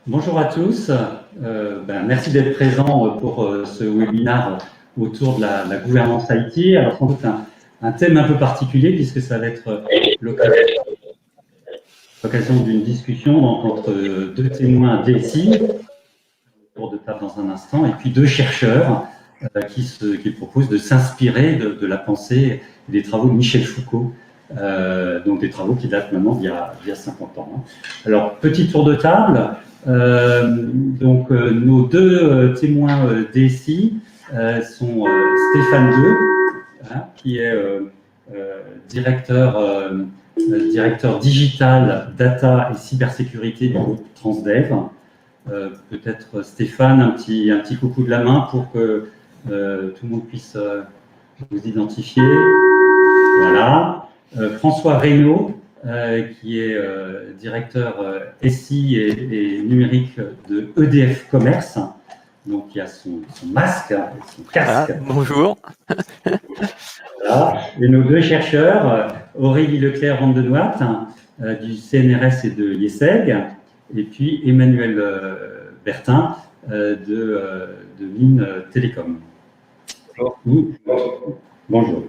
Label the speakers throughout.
Speaker 1: Bonjour à tous. Merci d'être présents pour ce webinaire autour de la gouvernance IT. Alors, sans doute un thème un peu particulier puisque ça va être l'occasion d'une discussion entre deux témoins DSI, autour de table dans un instant, et puis deux chercheurs qui proposent de s'inspirer de la pensée et des travaux de Michel Foucault. Donc des travaux qui datent maintenant d'il y a 50 ans. Alors, petit tour de table. Nos deux témoins DSI sont Stéphane Deux, qui est directeur digital, data et cybersécurité du groupe Transdev. Peut-être Stéphane, un petit coucou de la main pour que tout le monde puisse vous identifier. Voilà. François Reynaud, qui est directeur SI et numérique de EDF Commerce. Donc, il y a son masque, son casque.
Speaker 2: Ah, bonjour.
Speaker 1: Voilà. Et nos deux chercheurs, Aurélie Leclerc-Vandenoat, du CNRS et de l'IESEG, et puis Emmanuel Bertin, de Mines Télécom. Bonjour.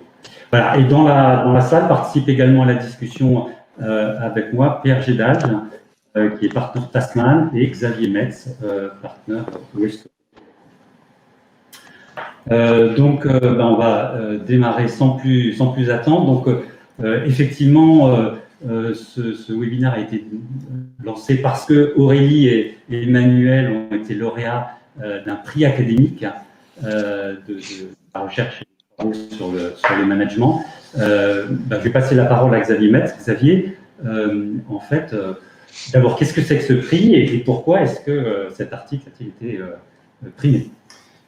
Speaker 1: Voilà, et dans la salle participe également à la discussion avec moi Pierre Gédage, qui est partenaire Tasman, et Xavier Metz, partenaire Weston. On va démarrer sans plus attendre. Donc, effectivement, ce webinaire a été lancé parce que Aurélie et Emmanuel ont été lauréats d'un prix académique de la recherche sur le management. Je vais passer la parole à Xavier Metz. Xavier, en fait, d'abord, qu'est-ce que c'est que ce prix et pourquoi est-ce que cet article a-t-il été primé?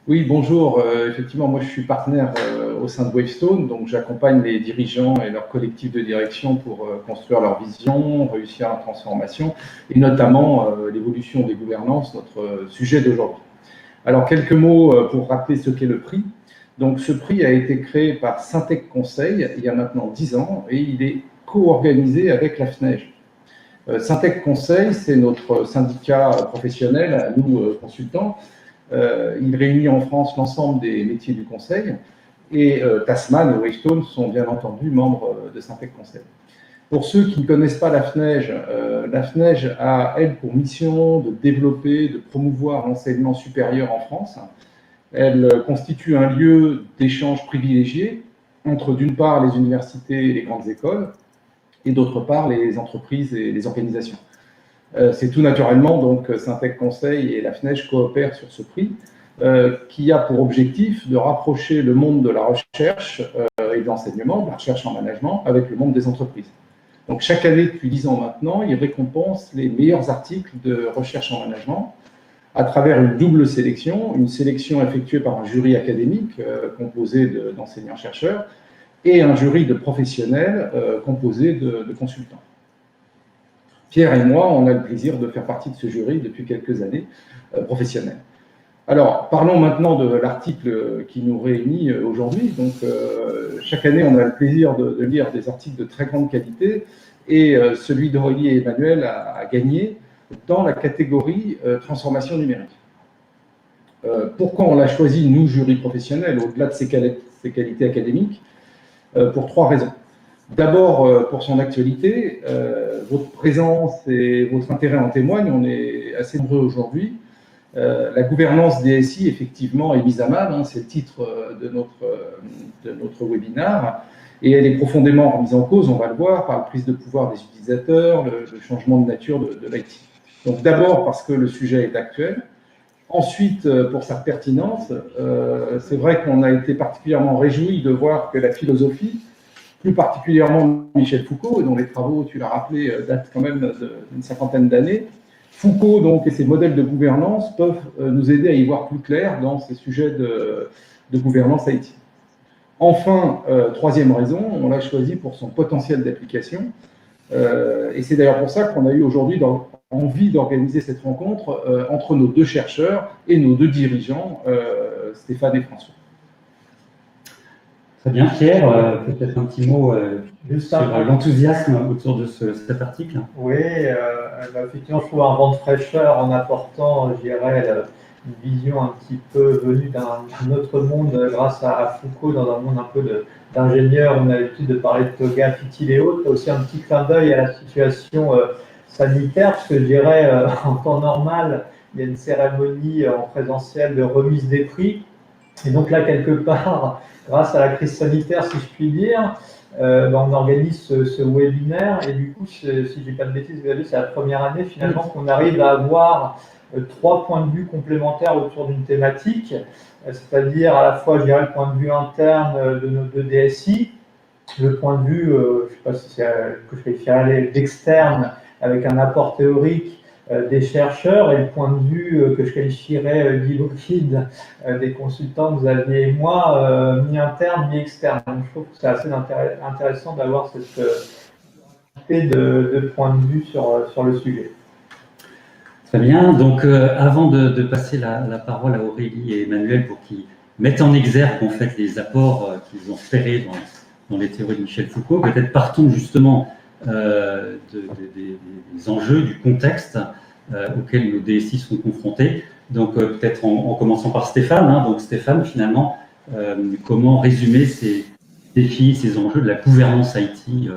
Speaker 3: Oui, bonjour. Effectivement, moi je suis partenaire au sein de Wavestone, donc j'accompagne les dirigeants et leurs collectifs de direction pour construire leur vision, réussir la transformation et notamment l'évolution des gouvernances, notre sujet d'aujourd'hui. Alors, quelques mots pour rappeler ce qu'est le prix. Donc, ce prix a été créé par Syntec Conseil il y a maintenant 10 ans et il est co-organisé avec la FNEJ. Syntec Conseil, c'est notre syndicat professionnel, nous consultants. Il réunit en France l'ensemble des métiers du conseil et Tasman et Wavestone sont bien entendu membres de Syntec Conseil. Pour ceux qui ne connaissent pas la FNEJ a, elle, pour mission de développer, de promouvoir l'enseignement supérieur en France. Elle constitue un lieu d'échange privilégié entre, d'une part, les universités et les grandes écoles, et d'autre part, les entreprises et les organisations. C'est tout naturellement, donc, Syntec Conseil et la FNEJ coopèrent sur ce prix, qui a pour objectif de rapprocher le monde de la recherche et de l'enseignement, de la recherche en management, avec le monde des entreprises. Donc, chaque année, depuis 10 ans maintenant, il récompense les meilleurs articles de recherche en management à travers une double sélection, une sélection effectuée par un jury académique composé d'enseignants-chercheurs et un jury de professionnels composé de consultants. Pierre et moi, on a le plaisir de faire partie de ce jury depuis quelques années professionnels. Alors, parlons maintenant de l'article qui nous réunit aujourd'hui. Donc, chaque année, on a le plaisir de lire des articles de très grande qualité et celui d'Aurélie et Emmanuel a gagné dans la catégorie transformation numérique. Pourquoi on l'a choisi, nous, jury professionnel, au-delà de ses qualités académiques? Pour 3 raisons. D'abord, pour son actualité, votre présence et votre intérêt en témoignent, on est assez nombreux aujourd'hui. La gouvernance des SI, effectivement, est mise à mal, c'est le titre de notre webinaire, et elle est profondément remise en cause, on va le voir, par la prise de pouvoir des utilisateurs, le changement de nature de l'IT. Donc d'abord parce que le sujet est actuel, ensuite pour sa pertinence, c'est vrai qu'on a été particulièrement réjouis de voir que la philosophie, plus particulièrement Michel Foucault, dont les travaux, tu l'as rappelé, datent quand même d'une 50aine d'années. Foucault donc, et ses modèles de gouvernance peuvent nous aider à y voir plus clair dans ces sujets de gouvernance IT. Enfin, 3e raison, on l'a choisi pour son potentiel d'application. Et c'est d'ailleurs pour ça qu'on a eu aujourd'hui envie d'organiser cette rencontre entre nos 2 chercheurs et nos 2 dirigeants, Stéphane et François.
Speaker 1: Très bien. Pierre, peut-être un petit mot sur l'enthousiasme autour de cet article.
Speaker 2: Oui, effectivement, je trouve un vent de fraîcheur en apportant, je dirais, une vision un petit peu venue d'un autre monde grâce à Foucault, dans un monde un peu d'ingénieurs. On a l'habitude de parler de toga, fitil et autres. Aussi un petit clin d'œil à la situation sanitaire, parce que je dirais, en temps normal, il y a une cérémonie en présentiel de remise des prix. Et donc là, quelque part, grâce à la crise sanitaire, si je puis dire, on organise ce webinaire. Et du coup, si je dis pas de bêtises, c'est la première année finalement qu'on arrive à avoir 3 points de vue complémentaires autour d'une thématique, c'est-à-dire à la fois, je dirais, le point de vue interne de nos deux DSI, le point de vue, je ne sais pas si c'est que je qualifierais d'externe, avec un apport théorique des chercheurs, et le point de vue que je qualifierais d'hybride des consultants, Xavier et moi, mi-interne, mi-externe. Donc je trouve que c'est assez intéressant d'avoir cette de points de vue sur le sujet.
Speaker 1: Très bien. Donc, avant de passer la parole à Aurélie et Emmanuel pour qu'ils mettent en exergue en fait les apports qu'ils ont ferrés dans les théories de Michel Foucault, peut-être partons justement des enjeux, du contexte auquel nos DSI sont confrontés. Donc, peut-être en commençant par Stéphane. Donc, Stéphane, finalement, comment résumer ces défis, ces enjeux de la gouvernance IT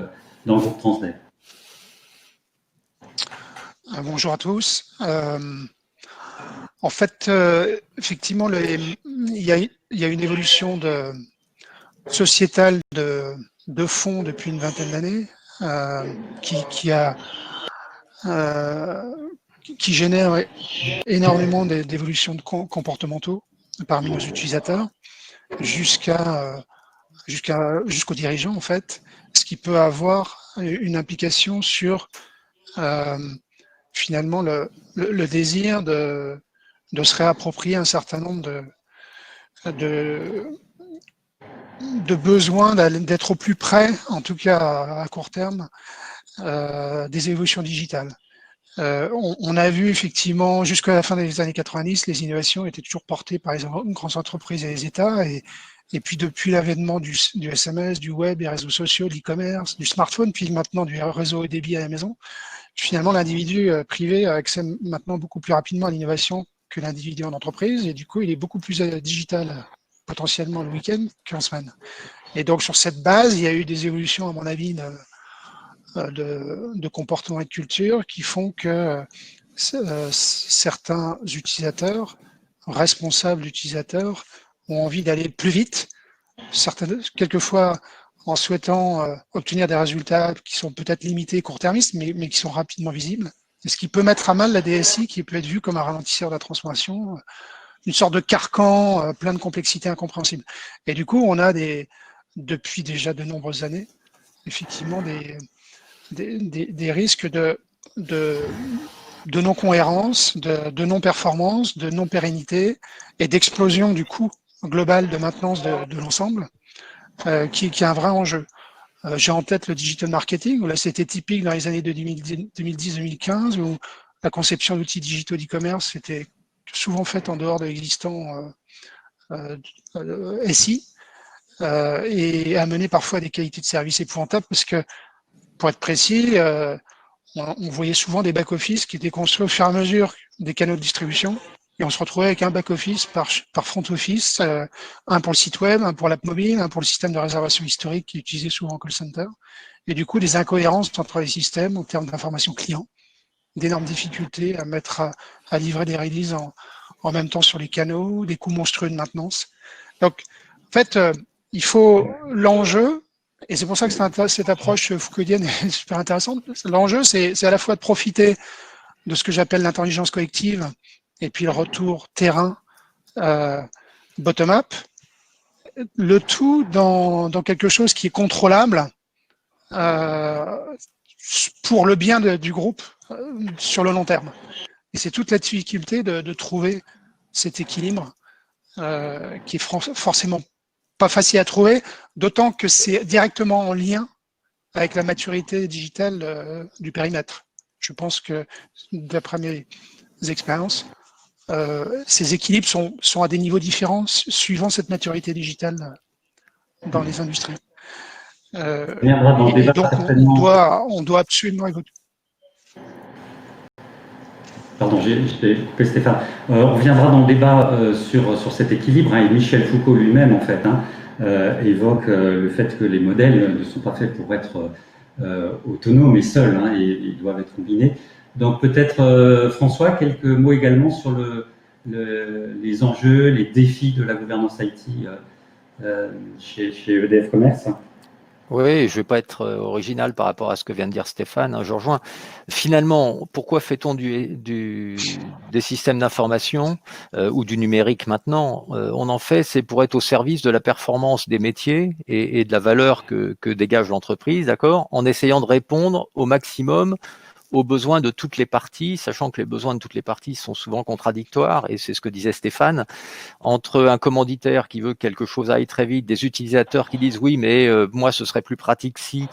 Speaker 1: dans le groupe Transdev?
Speaker 4: Bonjour à tous. En fait, effectivement, il y a une évolution sociétale de fond depuis une vingtaine d'années qui génère énormément d'évolutions comportementaux parmi nos utilisateurs jusqu'aux dirigeants, en fait, ce qui peut avoir une implication sur finalement le désir de se réapproprier un certain nombre de besoins d'être au plus près, en tout cas à court terme, des évolutions digitales. On a vu effectivement jusqu'à la fin des années 90, les innovations étaient toujours portées par les grandes entreprises et les États, et puis depuis l'avènement du SMS, du web, des réseaux sociaux, de l'e-commerce, du smartphone, puis maintenant du réseau et débit à la maison, finalement l'individu privé a accès maintenant beaucoup plus rapidement à l'innovation que l'individu en entreprise, et du coup il est beaucoup plus digital potentiellement le week-end qu'en semaine. Et donc sur cette base, il y a eu des évolutions à mon avis de comportement et de culture qui font que certains utilisateurs, responsables utilisateurs, ont envie d'aller plus vite, quelquefois en souhaitant obtenir des résultats qui sont peut-être limités, court-termistes, mais qui sont rapidement visibles. Et ce qui peut mettre à mal la DSI, qui peut être vue comme un ralentisseur de la transformation, une sorte de carcan plein de complexité incompréhensible. Et du coup, on a depuis déjà de nombreuses années, effectivement, des risques de non-cohérence, de non-performance, de non-pérennité et d'explosion du coût global de maintenance de l'ensemble, qui est un vrai enjeu. J'ai en tête le digital marketing, où là c'était typique dans les années de 2010-2015, où la conception d'outils digitaux d'e-commerce était souvent faite en dehors de l'existant SI, et amenait parfois à des qualités de service épouvantables, parce que, pour être précis, on voyait souvent des back-office qui étaient construits au fur et à mesure des canaux de distribution, et on se retrouvait avec un back-office par front-office, un pour le site web, un pour l'app mobile, un pour le système de réservation historique qui est utilisé souvent en call center, et du coup des incohérences entre les systèmes en termes d'information client, d'énormes difficultés à livrer des releases en même temps sur les canaux, des coûts monstrueux de maintenance. Donc, en fait, il faut l'enjeu, et c'est pour ça que cette approche foucauldienne est super intéressante. L'enjeu, c'est à la fois de profiter de ce que j'appelle l'intelligence collective et puis le retour terrain bottom-up, le tout dans quelque chose qui est contrôlable pour le bien du groupe sur le long terme. Et c'est toute la difficulté de trouver cet équilibre qui est forcément pas facile à trouver, d'autant que c'est directement en lien avec la maturité digitale du périmètre. Je pense que, d'après mes expériences, ces équilibres sont à des niveaux différents suivant cette maturité digitale dans les industries.
Speaker 1: On viendra dans le débat
Speaker 4: donc,
Speaker 1: certainement.
Speaker 4: on doit absolument évoquer.
Speaker 1: Pardon, j'ai coupé Stéphane. On reviendra dans le débat sur cet équilibre, hein, et Michel Foucault lui-même, en fait, hein, évoque le fait que les modèles ne sont pas faits pour être autonomes et seuls, hein, et ils doivent être combinés. Donc peut-être, François, quelques mots également sur les enjeux, les défis de la gouvernance IT chez EDF Commerce.
Speaker 5: Oui, je ne vais pas être original par rapport à ce que vient de dire Stéphane, hein, je rejoins. Finalement, pourquoi fait-on des systèmes d'information ou du numérique maintenant? On en fait, c'est pour être au service de la performance des métiers et de la valeur que dégage l'entreprise, d'accord, en essayant de répondre au maximum aux besoins de toutes les parties, sachant que les besoins de toutes les parties sont souvent contradictoires, et c'est ce que disait Stéphane, entre un commanditaire qui veut que quelque chose aille très vite, des utilisateurs qui disent oui, mais moi ce serait plus pratique si,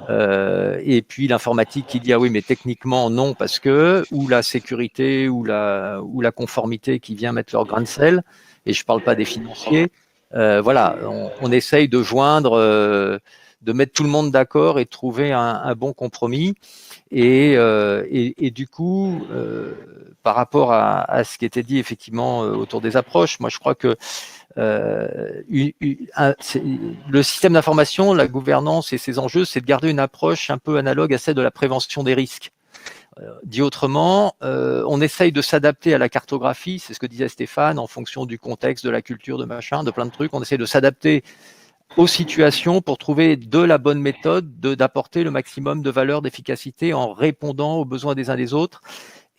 Speaker 5: et puis l'informatique qui dit ah oui, mais techniquement non, parce que, ou la sécurité, ou la conformité qui vient mettre leur grain de sel, et je ne parle pas des financiers. Voilà, on essaye de joindre, de mettre tout le monde d'accord et de trouver un bon compromis. Et du coup, par rapport à ce qui était dit effectivement autour des approches, moi je crois que le système d'information, la gouvernance et ses enjeux, c'est de garder une approche un peu analogue à celle de la prévention des risques. Dit autrement, on essaye de s'adapter à la cartographie, c'est ce que disait Stéphane, en fonction du contexte, de la culture, de machin, de plein de trucs. On essaye de s'adapter aux situations pour trouver de la bonne méthode d'apporter le maximum de valeur, d'efficacité en répondant aux besoins des uns des autres.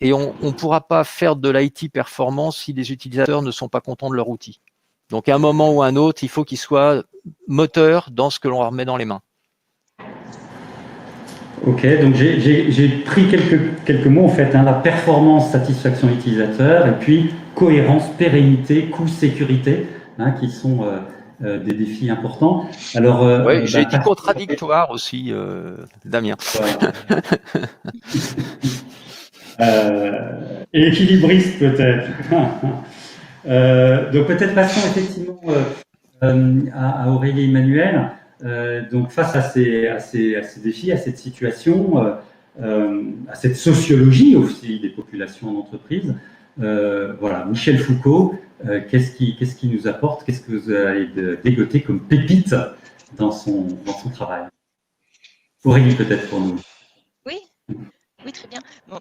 Speaker 5: Et on ne pourra pas faire de l'IT performant si les utilisateurs ne sont pas contents de leur outil. Donc à un moment ou à un autre, il faut qu'ils soient moteurs dans ce que l'on leur met dans les mains.
Speaker 1: Ok, donc j'ai pris quelques mots en fait, hein, la performance, satisfaction utilisateur, et puis cohérence, pérennité, coût, sécurité, hein, qui sont des défis importants. Alors,
Speaker 5: oui, j'ai dit contradictoire aussi, Damien.
Speaker 1: Et équilibriste peut-être. Donc peut-être passons effectivement à Aurélie Emmanuel. Donc face à ces défis, à cette situation, à cette sociologie aussi des populations en entreprise, voilà, Michel Foucault, qu'est-ce qui nous apporte, qu'est-ce que vous avez dégoté comme pépite dans son travail? Aurélie peut-être pour nous.
Speaker 6: Oui, très bien. Bon,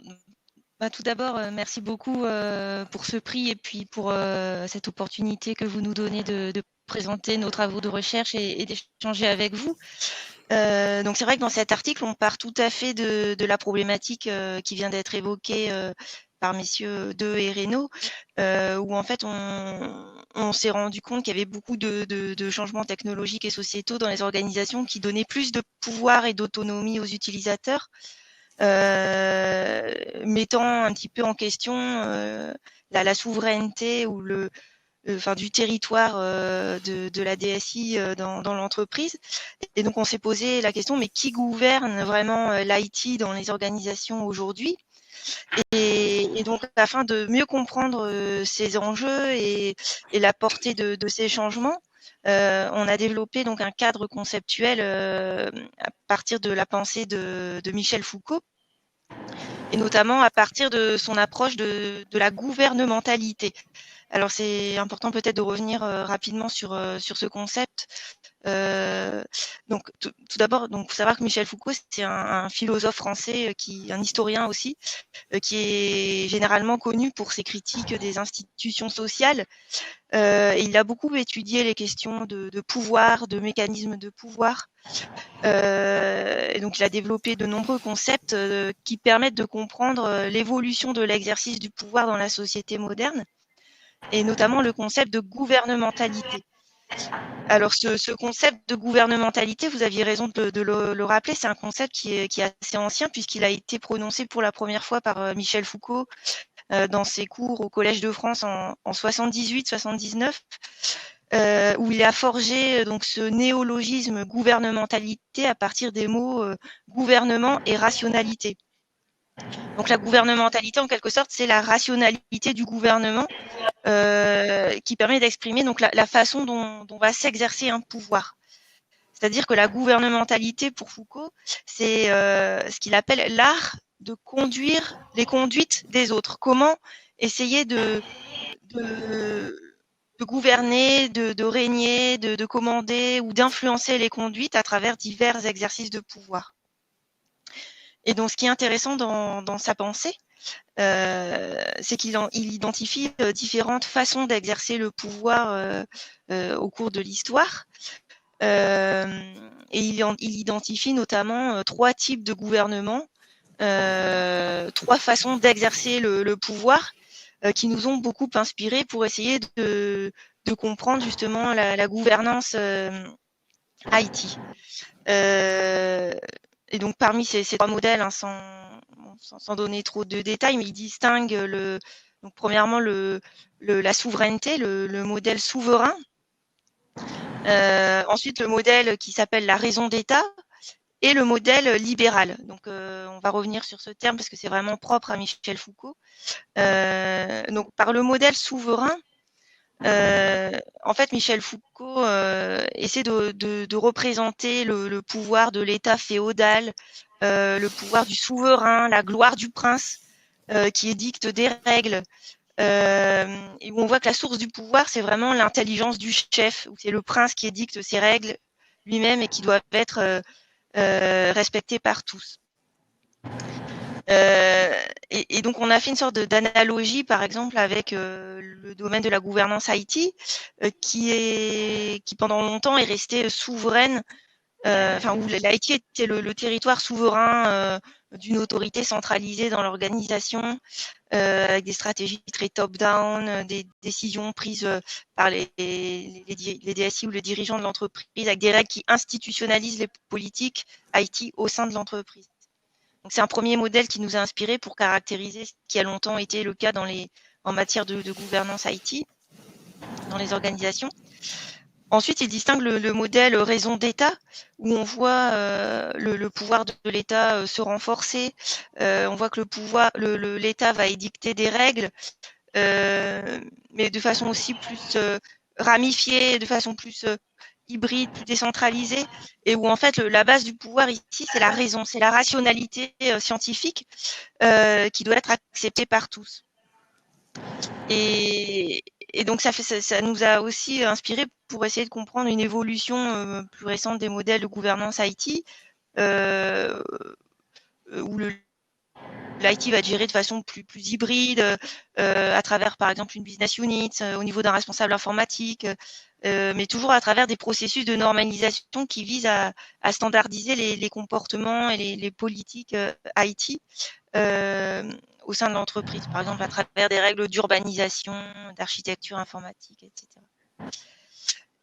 Speaker 6: tout d'abord, merci beaucoup pour ce prix et puis pour cette opportunité que vous nous donnez de présenter nos travaux de recherche et d'échanger avec vous. Donc c'est vrai que dans cet article, on part tout à fait de la problématique qui vient d'être évoquée par messieurs Deux et Reynaud, où en fait on s'est rendu compte qu'il y avait beaucoup de changements technologiques et sociétaux dans les organisations qui donnaient plus de pouvoir et d'autonomie aux utilisateurs, mettant un petit peu en question la souveraineté ou du territoire de la DSI dans l'entreprise. Et donc on s'est posé la question, mais qui gouverne vraiment l'IT dans les organisations aujourd'hui? Et donc afin de mieux comprendre ces enjeux et la portée de ces changements, on a développé donc un cadre conceptuel à partir de la pensée de Michel Foucault, et notamment à partir de son approche de la gouvernementalité. Alors c'est important peut-être de revenir rapidement sur ce concept. Donc tout d'abord, faut savoir que Michel Foucault, c'est un philosophe français, un historien aussi, qui est généralement connu pour ses critiques des institutions sociales. Il a beaucoup étudié les questions de pouvoir, de mécanismes de pouvoir. Et donc il a développé de nombreux concepts qui permettent de comprendre l'évolution de l'exercice du pouvoir dans la société moderne, et notamment le concept de gouvernementalité. Alors ce concept de gouvernementalité, vous aviez raison de le rappeler, c'est un concept qui est assez ancien puisqu'il a été prononcé pour la première fois par Michel Foucault dans ses cours au Collège de France en 78-79, où il a forgé donc ce néologisme gouvernementalité à partir des mots gouvernement et rationalité. Donc la gouvernementalité, en quelque sorte, c'est la rationalité du gouvernement qui permet d'exprimer donc la façon dont va s'exercer un pouvoir. C'est-à-dire que la gouvernementalité pour Foucault, c'est ce qu'il appelle l'art de conduire les conduites des autres. Comment essayer de gouverner, de régner, de commander ou d'influencer les conduites à travers divers exercices de pouvoir. Et donc, ce qui est intéressant dans sa pensée, c'est qu'il identifie différentes façons d'exercer le pouvoir au cours de l'histoire. Et il identifie notamment 3 types de gouvernement, 3 façons d'exercer le pouvoir qui nous ont beaucoup inspirés pour essayer de comprendre justement la gouvernance IT. Et donc parmi ces 3 modèles, hein, sans donner trop de détails, mais il distingue donc premièrement la souveraineté, le modèle souverain. Ensuite, le modèle qui s'appelle la raison d'État et le modèle libéral. Donc, on va revenir sur ce terme parce que c'est vraiment propre à Michel Foucault. Donc, par le modèle souverain, en fait, Michel Foucault essaie de représenter le pouvoir de l'État féodal, le pouvoir du souverain, la gloire du prince, qui édicte des règles, et où on voit que la source du pouvoir, c'est vraiment l'intelligence du chef, où c'est le prince qui édicte ses règles lui-même et qui doivent être respectées par tous. Et donc, on a fait une sorte d'analogie, par exemple, avec le domaine de la gouvernance IT, qui pendant longtemps est resté souveraine, où l'IT était le territoire souverain d'une autorité centralisée dans l'organisation, avec des stratégies très top-down, des décisions prises par les DSI ou les dirigeants de l'entreprise, avec des règles qui institutionnalisent les politiques IT au sein de l'entreprise. Donc, c'est un premier modèle qui nous a inspiré pour caractériser ce qui a longtemps été le cas en matière de gouvernance IT dans les organisations. Ensuite, il distingue le modèle raison d'État, où on voit le pouvoir de l'État se renforcer. On voit que l'État va édicter des règles, mais de façon aussi plus ramifiée, de façon plus hybride, plus décentralisée, et où en fait la base du pouvoir ici, c'est la raison, c'est la rationalité scientifique qui doit être acceptée par tous. Et donc ça nous a aussi inspiré pour essayer de comprendre une évolution plus récente des modèles de gouvernance IT, où l'IT va être géré de façon plus hybride, à travers par exemple une business unit, au niveau d'un responsable informatique, mais toujours à travers des processus de normalisation qui visent à standardiser les comportements et les politiques IT au sein de l'entreprise, par exemple à travers des règles d'urbanisation, d'architecture informatique, etc.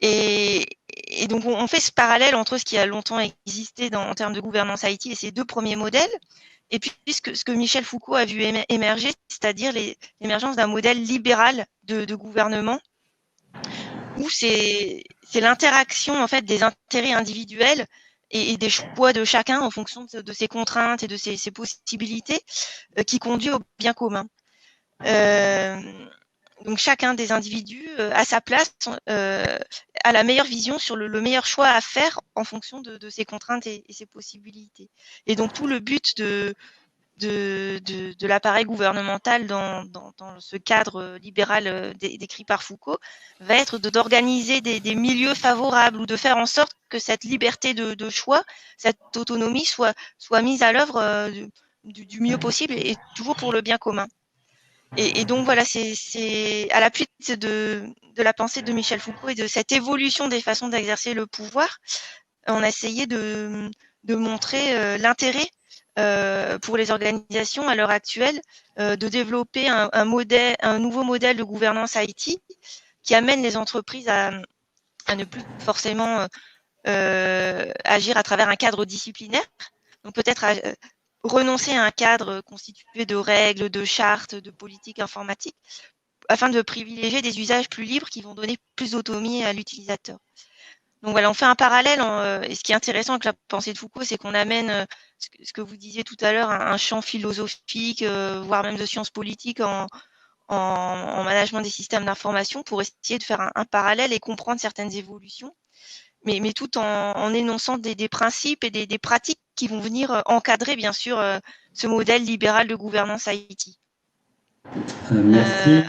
Speaker 6: Et donc, on fait ce parallèle entre ce qui a longtemps existé en termes de gouvernance IT et ces 2 premiers modèles, et puis ce que Michel Foucault a vu émerger, c'est-à-dire l'émergence d'un modèle libéral de gouvernement, où c'est l'interaction en fait des intérêts individuels et des choix de chacun en fonction de ses contraintes et de ses possibilités qui conduit au bien commun. Donc chacun des individus a sa place, a la meilleure vision sur le meilleur choix à faire en fonction de ses contraintes et ses possibilités. Et donc tout le but de l'appareil gouvernemental dans ce cadre libéral décrit par Foucault va être d'organiser des milieux favorables ou de faire en sorte que cette liberté de choix, cette autonomie soit mise à l'œuvre du mieux possible et toujours pour le bien commun. Et donc voilà, c'est à l'appui de la pensée de Michel Foucault et de cette évolution des façons d'exercer le pouvoir, on a essayé de montrer l'intérêt pour les organisations à l'heure actuelle de développer un nouveau modèle de gouvernance IT qui amène les entreprises à ne plus forcément agir à travers un cadre disciplinaire, donc peut-être renoncer à un cadre constitué de règles, de chartes, de politiques informatiques, afin de privilégier des usages plus libres qui vont donner plus d'autonomie à l'utilisateur. Donc voilà, on fait un parallèle. Et ce qui est intéressant avec la pensée de Foucault, c'est qu'on amène ce que vous disiez tout à l'heure, un champ philosophique, voire même de sciences politiques en management des systèmes d'information pour essayer de faire un parallèle et comprendre certaines évolutions. mais tout en énonçant des principes et des pratiques qui vont venir encadrer, bien sûr, ce modèle libéral de gouvernance IT.
Speaker 1: Merci.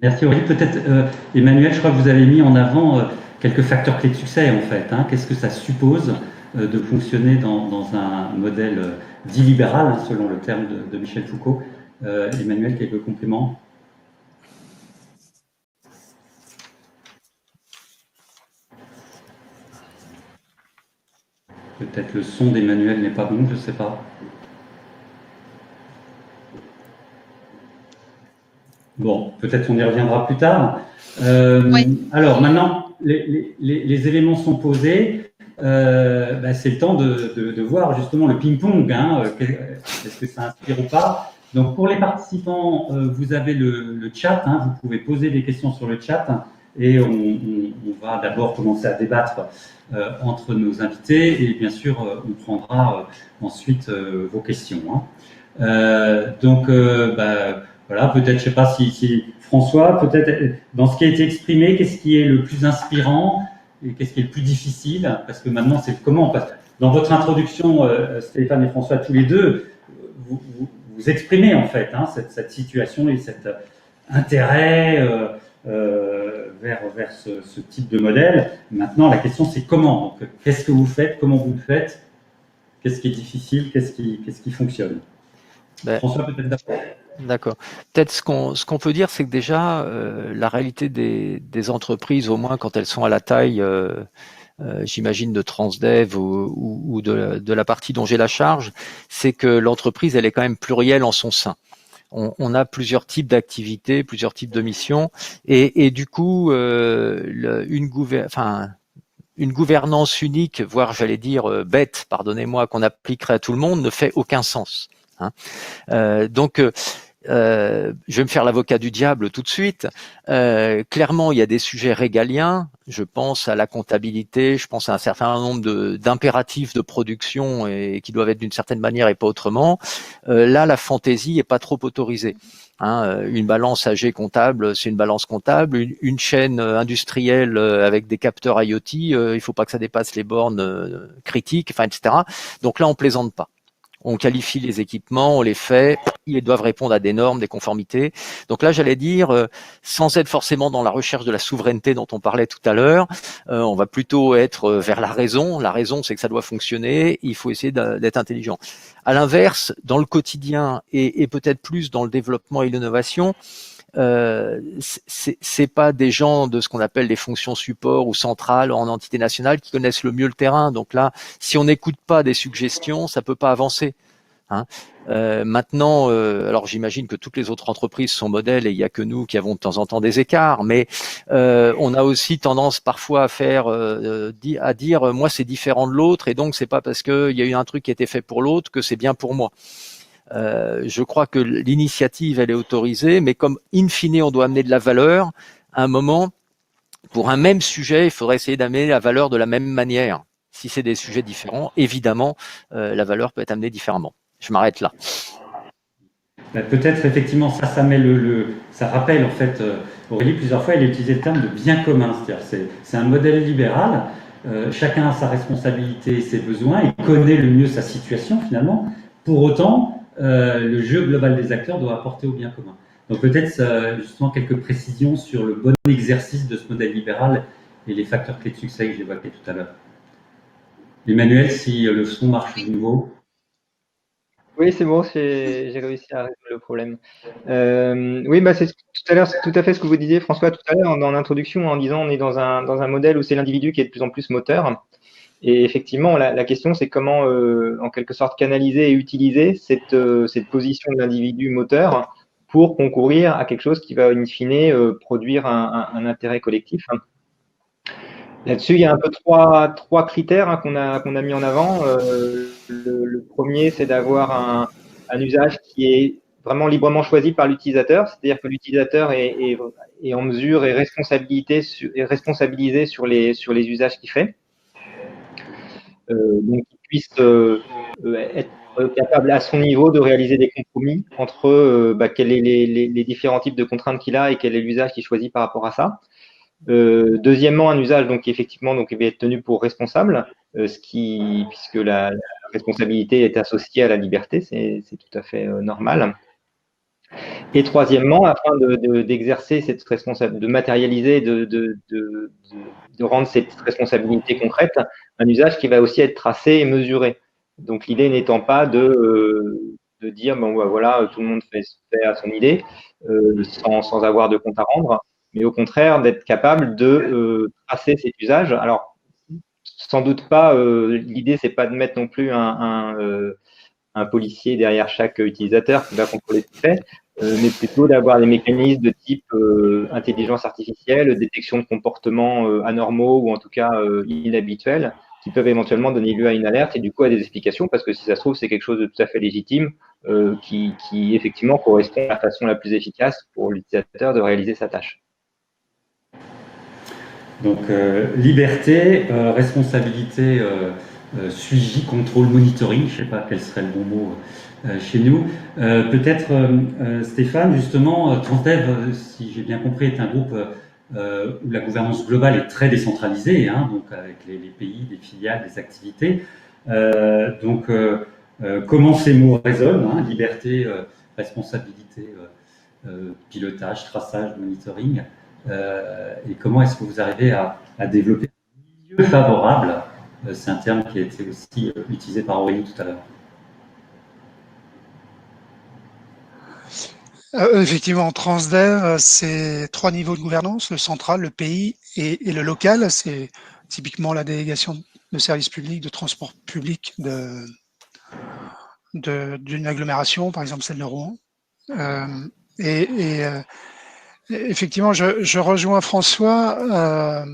Speaker 1: Merci Aurélie. Peut-être, Emmanuel, je crois que vous avez mis en avant quelques facteurs clés de succès, en fait. Hein. Qu'est-ce que ça suppose de fonctionner dans un modèle dit libéral, hein, selon le terme de Michel Foucault. Emmanuel, quelques compléments? Peut-être le son d'Emmanuel n'est pas bon, je ne sais pas. Bon, peut-être on y reviendra plus tard.
Speaker 6: Oui.
Speaker 1: Alors maintenant, les éléments sont posés. C'est le temps de voir justement le ping-pong. Hein, est-ce que ça inspire ou pas? Donc pour les participants, vous avez le chat. Hein, vous pouvez poser des questions sur le chat et on va d'abord commencer à débattre entre nos invités et bien sûr on prendra ensuite vos questions. Hein. Voilà, peut-être, je ne sais pas si François, peut-être dans ce qui a été exprimé, qu'est-ce qui est le plus inspirant et qu'est-ce qui est le plus difficile? Parce que maintenant, c'est comment? Parce que dans votre introduction, Stéphane et François, tous les deux, vous exprimez en fait hein, cette situation et cet intérêt vers ce type de modèle. Maintenant, la question, c'est comment? Donc, qu'est-ce que vous faites? Comment vous le faites? Qu'est-ce qui est difficile? Qu'est-ce qui fonctionne? François, peut-être d'abord.
Speaker 5: D'accord. Peut-être ce qu'on peut dire, c'est que déjà, la réalité des entreprises, au moins quand elles sont à la taille, j'imagine, de Transdev ou de la partie dont j'ai la charge, c'est que l'entreprise, elle est quand même plurielle en son sein. On a plusieurs types d'activités, plusieurs types de missions, et du coup, une gouvernance unique, voire j'allais dire bête, pardonnez-moi, qu'on appliquerait à tout le monde, ne fait aucun sens. Hein. Donc, je vais me faire l'avocat du diable tout de suite. Clairement, il y a des sujets régaliens. Je pense à la comptabilité, je pense à un certain nombre d'impératifs de production et qui doivent être d'une certaine manière et pas autrement. Là, la fantaisie est pas trop autorisée. Hein, une balance AG comptable, c'est une balance comptable. Une chaîne industrielle avec des capteurs IoT, il faut pas que ça dépasse les bornes critiques, enfin, etc. Donc là, on plaisante pas. On qualifie les équipements, on les fait, ils doivent répondre à des normes, des conformités. Donc là, j'allais dire, sans être forcément dans la recherche de la souveraineté dont on parlait tout à l'heure, on va plutôt être vers la raison. La raison, c'est que ça doit fonctionner, il faut essayer d'être intelligent. À l'inverse, dans le quotidien et peut-être plus dans le développement et l'innovation, c'est pas des gens de ce qu'on appelle les fonctions support ou centrales en entité nationale qui connaissent le mieux le terrain. Donc là, si on n'écoute pas des suggestions, ça peut pas avancer. Hein. Maintenant, alors j'imagine que toutes les autres entreprises sont modèles et il y a que nous qui avons de temps en temps des écarts, mais on a aussi tendance parfois à dire moi c'est différent de l'autre et donc c'est pas parce qu'il y a eu un truc qui a été fait pour l'autre que c'est bien pour moi. Je crois que l'initiative, elle est autorisée, mais comme in fine, on doit amener de la valeur, à un moment, pour un même sujet, il faudrait essayer d'amener la valeur de la même manière. Si c'est des sujets différents, évidemment, la valeur peut être amenée différemment. Je m'arrête là.
Speaker 1: Peut-être effectivement ça met ça rappelle en fait Aurélie plusieurs fois elle a utilisé le terme de bien commun, c'est un modèle libéral, chacun a sa responsabilité et ses besoins, il connaît le mieux sa situation finalement. Pour autant, le jeu global des acteurs doit apporter au bien commun. Donc peut-être justement quelques précisions sur le bon exercice de ce modèle libéral et les facteurs clés de succès que j'évoquais tout à l'heure. Emmanuel, si le son marche de nouveau.
Speaker 7: Oui, c'est bon, j'ai réussi à résoudre le problème. Oui, c'est tout à l'heure, c'est tout à fait ce que vous disiez, François, tout à l'heure, dans l'introduction, en disant on est dans un modèle où c'est l'individu qui est de plus en plus moteur. Et effectivement, la question, c'est comment, en quelque sorte, canaliser et utiliser cette position de l'individu moteur pour concourir à quelque chose qui va, in fine, produire un intérêt collectif. Là-dessus, il y a un peu trois critères qu'on a mis en avant. Le premier, c'est d'avoir un usage qui est vraiment librement choisi par l'utilisateur, c'est-à-dire que l'utilisateur est en mesure et responsabilisé sur les usages qu'il fait. Donc, qu'il puisse être capable à son niveau de réaliser des compromis entre quels sont les différents types de contraintes qu'il a et quel est l'usage qu'il choisit par rapport à ça. Deuxièmement, un usage donc qui effectivement donc va être tenu pour responsable, puisque la responsabilité est associée à la liberté, c'est tout à fait normal. Et troisièmement, afin d'exercer cette responsabilité, de matérialiser, de rendre cette responsabilité concrète, un usage qui va aussi être tracé et mesuré. Donc l'idée n'étant pas de dire bon bah, voilà, tout le monde fait à son idée, sans avoir de compte à rendre, mais au contraire d'être capable de tracer cet usage. Alors sans doute pas, l'idée c'est pas de mettre non plus un policier derrière chaque utilisateur qui va contrôler ce qu'il fait, mais plutôt d'avoir des mécanismes de type intelligence artificielle, détection de comportements anormaux ou en tout cas inhabituels, qui peuvent éventuellement donner lieu à une alerte et du coup à des explications, parce que si ça se trouve, c'est quelque chose de tout à fait légitime qui effectivement correspond à la façon la plus efficace pour l'utilisateur de réaliser sa tâche.
Speaker 1: Donc, liberté, responsabilité, suivi, contrôle, monitoring, je ne sais pas quel serait le bon mot chez nous. Peut-être, Stéphane, justement, Transdev, si j'ai bien compris, est un groupe où la gouvernance globale est très décentralisée, hein, donc avec les pays, les filiales, les activités. Donc, comment ces mots résonnent, hein, liberté, responsabilité, pilotage, traçage, monitoring, et comment est-ce que vous arrivez à développer un milieu favorable? C'est un terme qui a été aussi utilisé par Aurélie tout à l'heure.
Speaker 4: Effectivement, Transdev, c'est 3 niveaux de gouvernance, le central, le pays et le local. C'est typiquement la délégation de services publics, de transport public d'une agglomération, par exemple celle de Rouen. Effectivement, je rejoins François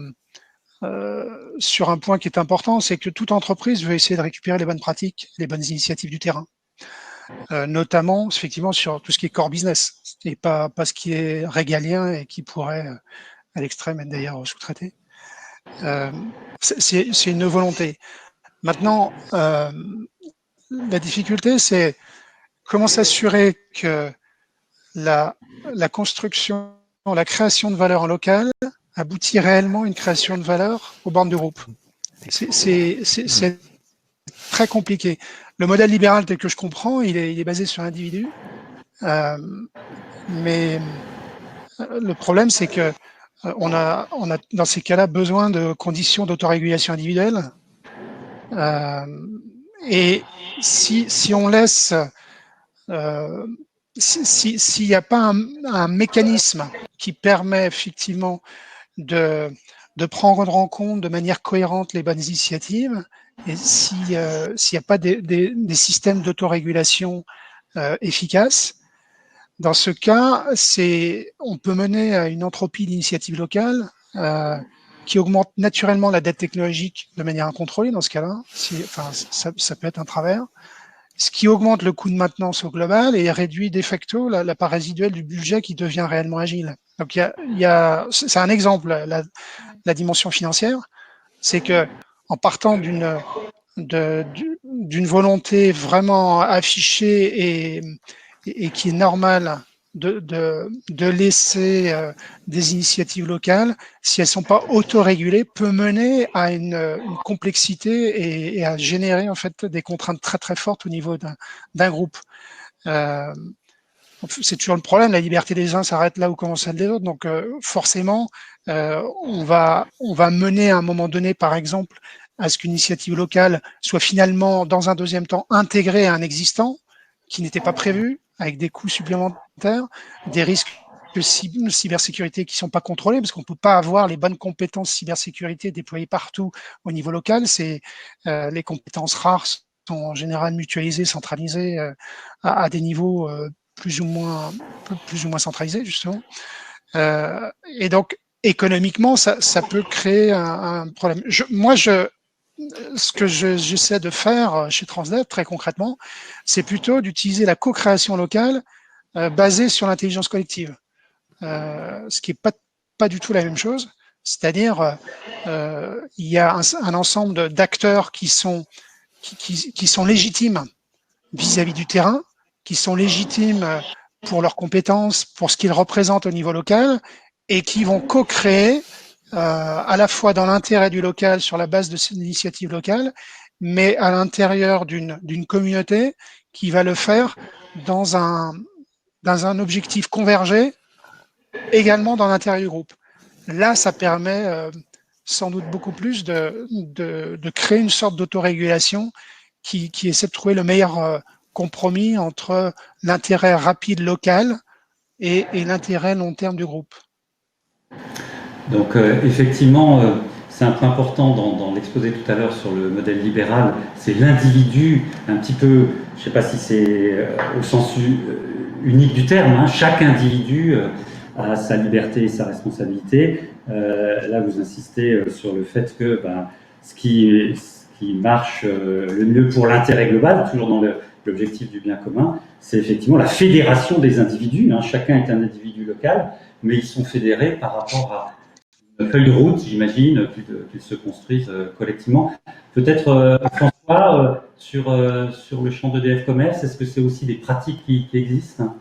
Speaker 4: sur un point qui est important, c'est que toute entreprise veut essayer de récupérer les bonnes pratiques, les bonnes initiatives du terrain. Notamment effectivement sur tout ce qui est core business et pas ce qui est régalien et qui pourrait à l'extrême être d'ailleurs sous-traité. C'est une volonté. Maintenant, la difficulté, c'est comment s'assurer que la construction, la création de valeur en local aboutit réellement à une création de valeur aux bornes du groupe. C'est très compliqué. Le modèle libéral tel que je comprends, il est basé sur l'individu. Mais le problème, c'est que on a dans ces cas-là besoin de conditions d'autorégulation individuelle. Et si on laisse, s'il n'y a pas un mécanisme qui permet effectivement de prendre en compte de manière cohérente les bonnes initiatives, et s'il n'y a pas des systèmes d'autorégulation efficaces, dans ce cas, on peut mener à une entropie d'initiative locale qui augmente naturellement la dette technologique de manière incontrôlée dans ce cas-là. Ça peut être un travers. Ce qui augmente le coût de maintenance au global et réduit de facto la part résiduelle du budget qui devient réellement agile. Donc, c'est un exemple, la dimension financière, c'est que en partant d'une volonté vraiment affichée et qui est normale de laisser des initiatives locales, si elles ne sont pas autorégulées, peut mener à une complexité et à générer en fait des contraintes très très fortes au niveau d'un groupe. C'est toujours le problème, la liberté des uns s'arrête là où commence celle des autres. Donc forcément, on va mener à un moment donné, par exemple, à ce qu'une initiative locale soit finalement, dans un deuxième temps, intégrée à un existant qui n'était pas prévu, avec des coûts supplémentaires, des risques de cybersécurité qui ne sont pas contrôlés, parce qu'on ne peut pas avoir les bonnes compétences cybersécurité déployées partout au niveau local. Les compétences rares sont en général mutualisées, centralisées à des niveaux plus ou moins centralisés, justement. Et donc, économiquement, ça peut créer un problème. Ce que j'essaie de faire chez Transdev, très concrètement, c'est plutôt d'utiliser la co-création locale basée sur l'intelligence collective. Ce qui n'est pas du tout la même chose. C'est-à-dire, il y a un ensemble d'acteurs qui sont légitimes vis-à-vis du terrain, qui sont légitimes pour leurs compétences, pour ce qu'ils représentent au niveau local, et qui vont co-créer à la fois dans l'intérêt du local sur la base de cette initiative locale, mais à l'intérieur d'une communauté qui va le faire dans un objectif convergé, également dans l'intérêt du groupe. Là, ça permet sans doute beaucoup plus de créer une sorte d'autorégulation qui essaie de trouver le meilleur compromis entre l'intérêt rapide local et l'intérêt long terme du groupe.
Speaker 1: Donc effectivement, c'est un point important dans l'exposé tout à l'heure sur le modèle libéral, c'est l'individu, un petit peu, je ne sais pas si c'est au sens unique du terme, hein, chaque individu a sa liberté et sa responsabilité. Là, vous insistez sur le fait que ce qui marche le mieux pour l'intérêt global, toujours dans l'objectif du bien commun, c'est effectivement la fédération des individus. Hein. Chacun est un individu local, mais ils sont fédérés par rapport à une feuille de route, j'imagine, qu'ils se construisent collectivement. Peut-être, François, sur le champ d'EDF Commerce, est-ce que c'est aussi des pratiques qui existent ?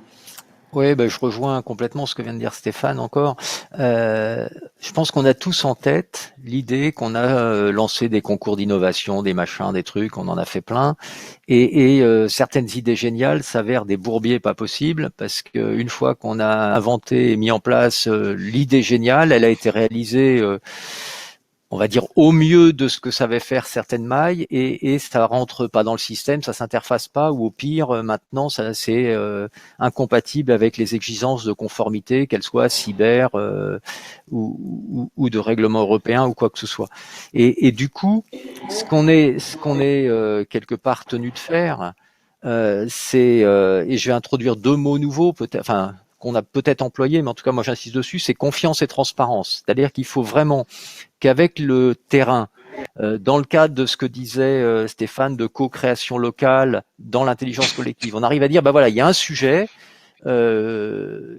Speaker 5: Oui, je rejoins complètement ce que vient de dire Stéphane encore. Je pense qu'on a tous en tête l'idée qu'on a lancé des concours d'innovation, des machins, des trucs, on en a fait plein. Et certaines idées géniales s'avèrent des bourbiers pas possibles, parce qu'une fois qu'on a inventé et mis en place l'idée géniale, elle a été réalisée on va dire au mieux de ce que savaient faire certaines mailles, et ça rentre pas dans le système, ça s'interface pas, ou au pire maintenant ça c'est incompatible avec les exigences de conformité, qu'elles soient cyber ou de règlement européen ou quoi que ce soit. Et du coup, ce qu'on est quelque part tenu de faire, c'est et je vais introduire deux mots nouveaux, peut-être, enfin qu'on a peut-être employé, mais en tout cas moi j'insiste dessus, c'est confiance et transparence. C'est-à-dire qu'il faut vraiment qu'avec le terrain, dans le cadre de ce que disait Stéphane, de co-création locale dans l'intelligence collective, on arrive à dire, voilà, il y a un sujet, qu'est-ce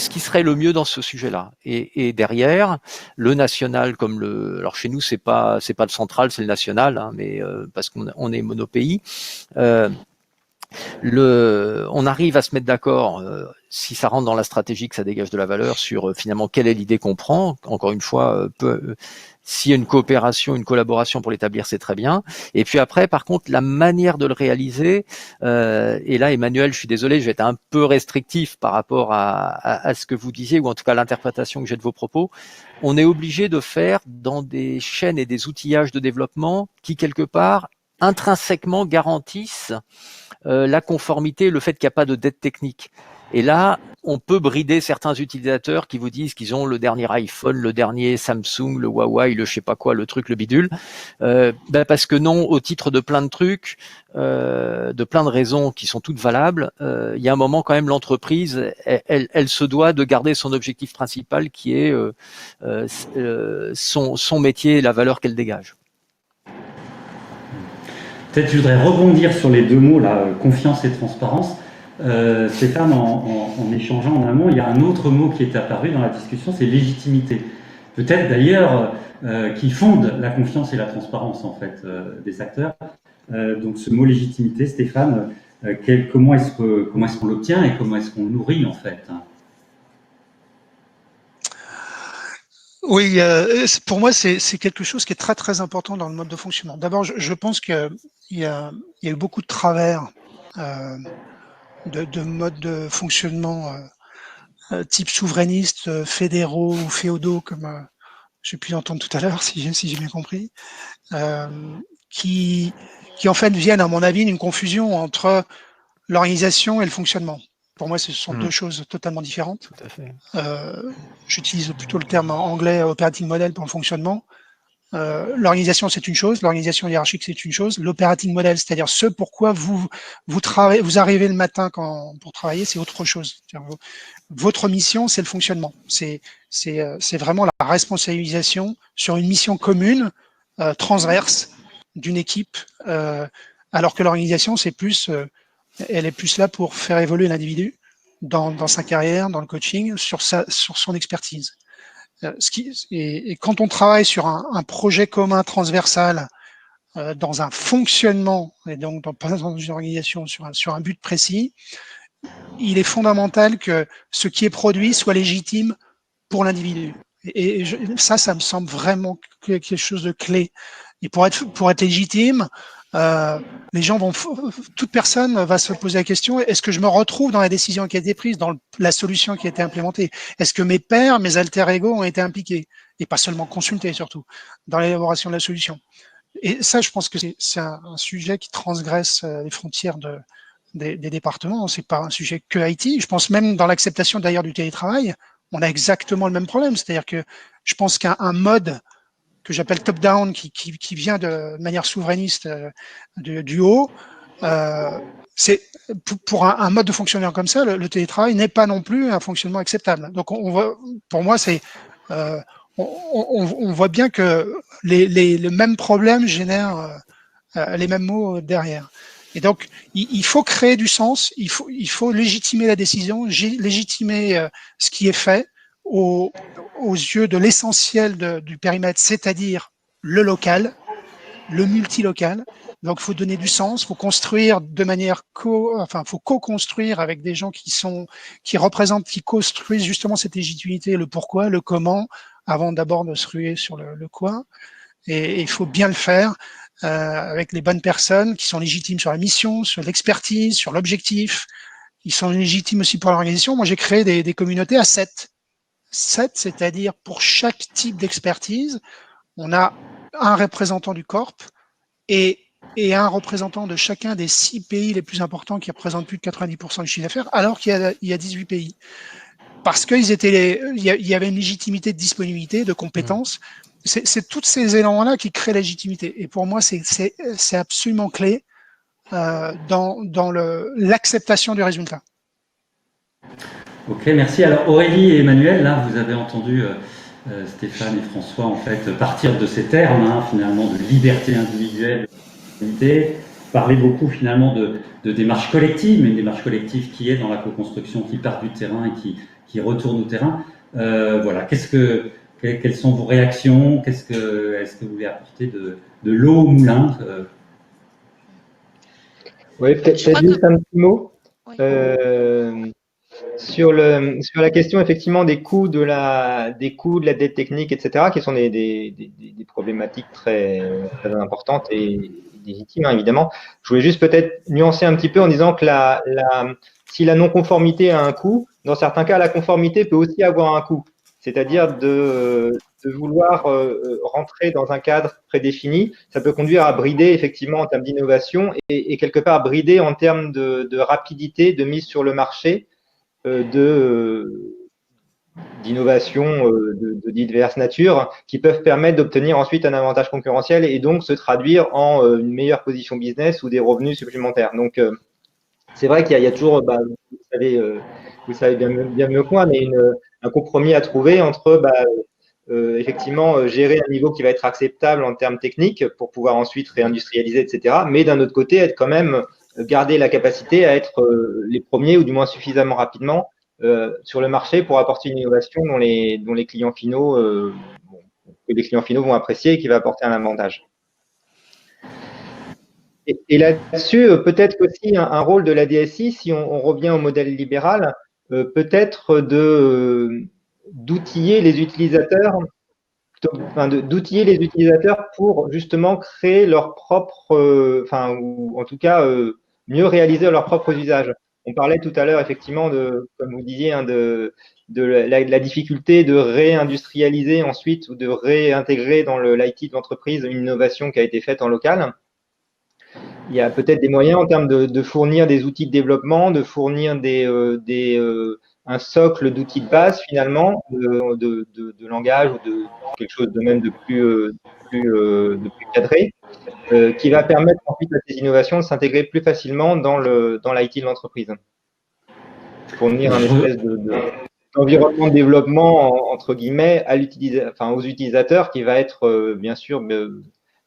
Speaker 5: qui serait le mieux dans ce sujet-là, et derrière, le national comme alors chez nous c'est pas le central, c'est le national, hein, mais parce qu'on est monopays, on arrive à se mettre d'accord, si ça rentre dans la stratégie, que ça dégage de la valeur, sur finalement quelle est l'idée qu'on prend. Encore une fois, s'il y a une coopération, une collaboration pour l'établir, c'est très bien. Et puis après, par contre, la manière de le réaliser, et là, Emmanuel, je suis désolé, je vais être un peu restrictif par rapport à ce que vous disiez, ou en tout cas l'interprétation que j'ai de vos propos. On est obligé de faire dans des chaînes et des outillages de développement qui, quelque part, intrinsèquement garantissent la conformité, le fait qu'il n'y a pas de dette technique. Et là, on peut brider certains utilisateurs qui vous disent qu'ils ont le dernier iPhone, le dernier Samsung, le Huawei, le je sais pas quoi, le truc, le bidule, parce que non, au titre de plein de trucs, de plein de raisons qui sont toutes valables, il y a un moment quand même, l'entreprise, elle se doit de garder son objectif principal, qui est son métier et la valeur qu'elle dégage.
Speaker 1: Peut-être je voudrais rebondir sur les deux mots, là, confiance et transparence. Stéphane, en échangeant en amont, il y a un autre mot qui est apparu dans la discussion, c'est légitimité. Peut-être d'ailleurs qui fonde la confiance et la transparence en fait des acteurs. Donc ce mot légitimité, Stéphane, comment est-ce qu'on l'obtient et comment est-ce qu'on le nourrit en fait?
Speaker 4: Oui, pour moi, c'est quelque chose qui est très très important dans le mode de fonctionnement. D'abord, je pense qu'il y a eu beaucoup de travers de mode de fonctionnement type souverainiste, fédéraux ou féodaux, comme j'ai pu entendre tout à l'heure, si j'ai bien compris, qui en fait viennent, à mon avis, d'une confusion entre l'organisation et le fonctionnement. Pour moi, ce sont deux choses totalement différentes.
Speaker 5: Tout à fait.
Speaker 4: J'utilise plutôt le terme anglais operating model pour le fonctionnement. L'organisation, c'est une chose, l'organisation hiérarchique, c'est une chose. L'operating model, c'est-à-dire ce pourquoi vous arrivez le matin pour travailler, c'est autre chose. Votre mission, c'est le fonctionnement. C'est vraiment la responsabilisation sur une mission commune, transverse d'une équipe, alors que l'organisation, elle est plus là pour faire évoluer l'individu dans sa carrière, dans le coaching, sur son expertise. Et quand on travaille sur un projet commun transversal, dans un fonctionnement, et donc pas dans une organisation, sur un but précis, il est fondamental que ce qui est produit soit légitime pour l'individu. Ça me semble vraiment quelque chose de clé. Et pour être légitime, toute personne va se poser la question, est-ce que je me retrouve dans la décision qui a été prise, dans la solution qui a été implémentée? Est-ce que mes pairs, mes alter ego ont été impliqués? Et pas seulement consultés, surtout, dans l'élaboration de la solution. Et ça, je pense que c'est un sujet qui transgresse les frontières des départements. C'est pas un sujet que IT. Je pense même dans l'acceptation d'ailleurs du télétravail, on a exactement le même problème. C'est-à-dire que je pense qu'un mode que j'appelle top-down, qui vient de manière souverainiste du haut, c'est pour un mode de fonctionnement comme ça, le télétravail n'est pas non plus un fonctionnement acceptable. Donc, pour moi, c'est on voit bien que le même problème génère les mêmes mots derrière. Et donc, il faut créer du sens, il faut légitimer la décision, légitimer ce qui est fait aux yeux de l'essentiel du périmètre, c'est-à-dire le local, le multilocal. Donc, il faut donner du sens, il faut construire de manière faut co-construire avec des gens qui représentent, qui construisent justement cette légitimité, le pourquoi, le comment, avant d'abord de se ruer sur le quoi. Et il faut bien le faire avec les bonnes personnes qui sont légitimes sur la mission, sur l'expertise, sur l'objectif. Ils sont légitimes aussi pour l'organisation. Moi, j'ai créé des communautés à 7. 7, c'est-à-dire pour chaque type d'expertise, on a un représentant du corp et un représentant de chacun des 6 pays les plus importants qui représentent plus de 90% du chiffre d'affaires, alors qu'il y a 18 pays. Parce qu'il y avait une légitimité de disponibilité, de compétences. C'est tous ces éléments-là qui créent la légitimité. Et pour moi, c'est absolument clé dans l'acceptation du résultat.
Speaker 1: Ok, merci. Alors Aurélie et Emmanuel, là, vous avez entendu Stéphane et François en fait partir de ces termes, finalement, de liberté individuelle, parler beaucoup finalement de démarche collective, mais une démarche collective qui est dans la co-construction, qui part du terrain et qui retourne au terrain. Voilà. Quelles sont vos réactions? Est-ce que vous voulez apporter de l'eau au moulin?
Speaker 7: Oui, peut-être juste un petit mot.
Speaker 6: Oui.
Speaker 7: Sur la question effectivement des coûts de la dette technique, etc., qui sont des problématiques très importantes et légitimes, évidemment. Je voulais juste peut-être nuancer un petit peu en disant que si la non-conformité a un coût, dans certains cas, la conformité peut aussi avoir un coût. C'est-à-dire de vouloir rentrer dans un cadre prédéfini, ça peut conduire à brider effectivement en termes d'innovation et quelque part brider en termes de rapidité, de mise sur le marché, d'innovation de diverses natures qui peuvent permettre d'obtenir ensuite un avantage concurrentiel et donc se traduire en une meilleure position business ou des revenus supplémentaires. Donc, c'est vrai qu'il y a toujours, vous le savez bien mieux que moi, mais un compromis à trouver entre effectivement gérer un niveau qui va être acceptable en termes techniques pour pouvoir ensuite réindustrialiser, etc. Mais d'un autre côté, être quand même garder la capacité à être les premiers ou du moins suffisamment rapidement sur le marché pour apporter une innovation dont les clients finaux que les clients finaux vont apprécier et qui va apporter un avantage. Et là-dessus, peut-être aussi un rôle de la DSI, si on revient au modèle libéral, peut-être d'outiller les utilisateurs, d'outiller les utilisateurs pour justement créer leur propre, ou en tout cas mieux réaliser leurs propres usages. On parlait tout à l'heure effectivement comme vous disiez, de la difficulté de réindustrialiser ensuite ou de réintégrer dans l'IT de l'entreprise une innovation qui a été faite en local. Il y a peut-être des moyens en termes de fournir des outils de développement, de fournir un socle d'outils de base finalement, de langage ou de quelque chose de même de plus cadré, qui va permettre ensuite à ces innovations de s'intégrer plus facilement dans l'IT de l'entreprise. Fournir un espèce d'environnement de développement entre guillemets aux utilisateurs qui va être bien sûr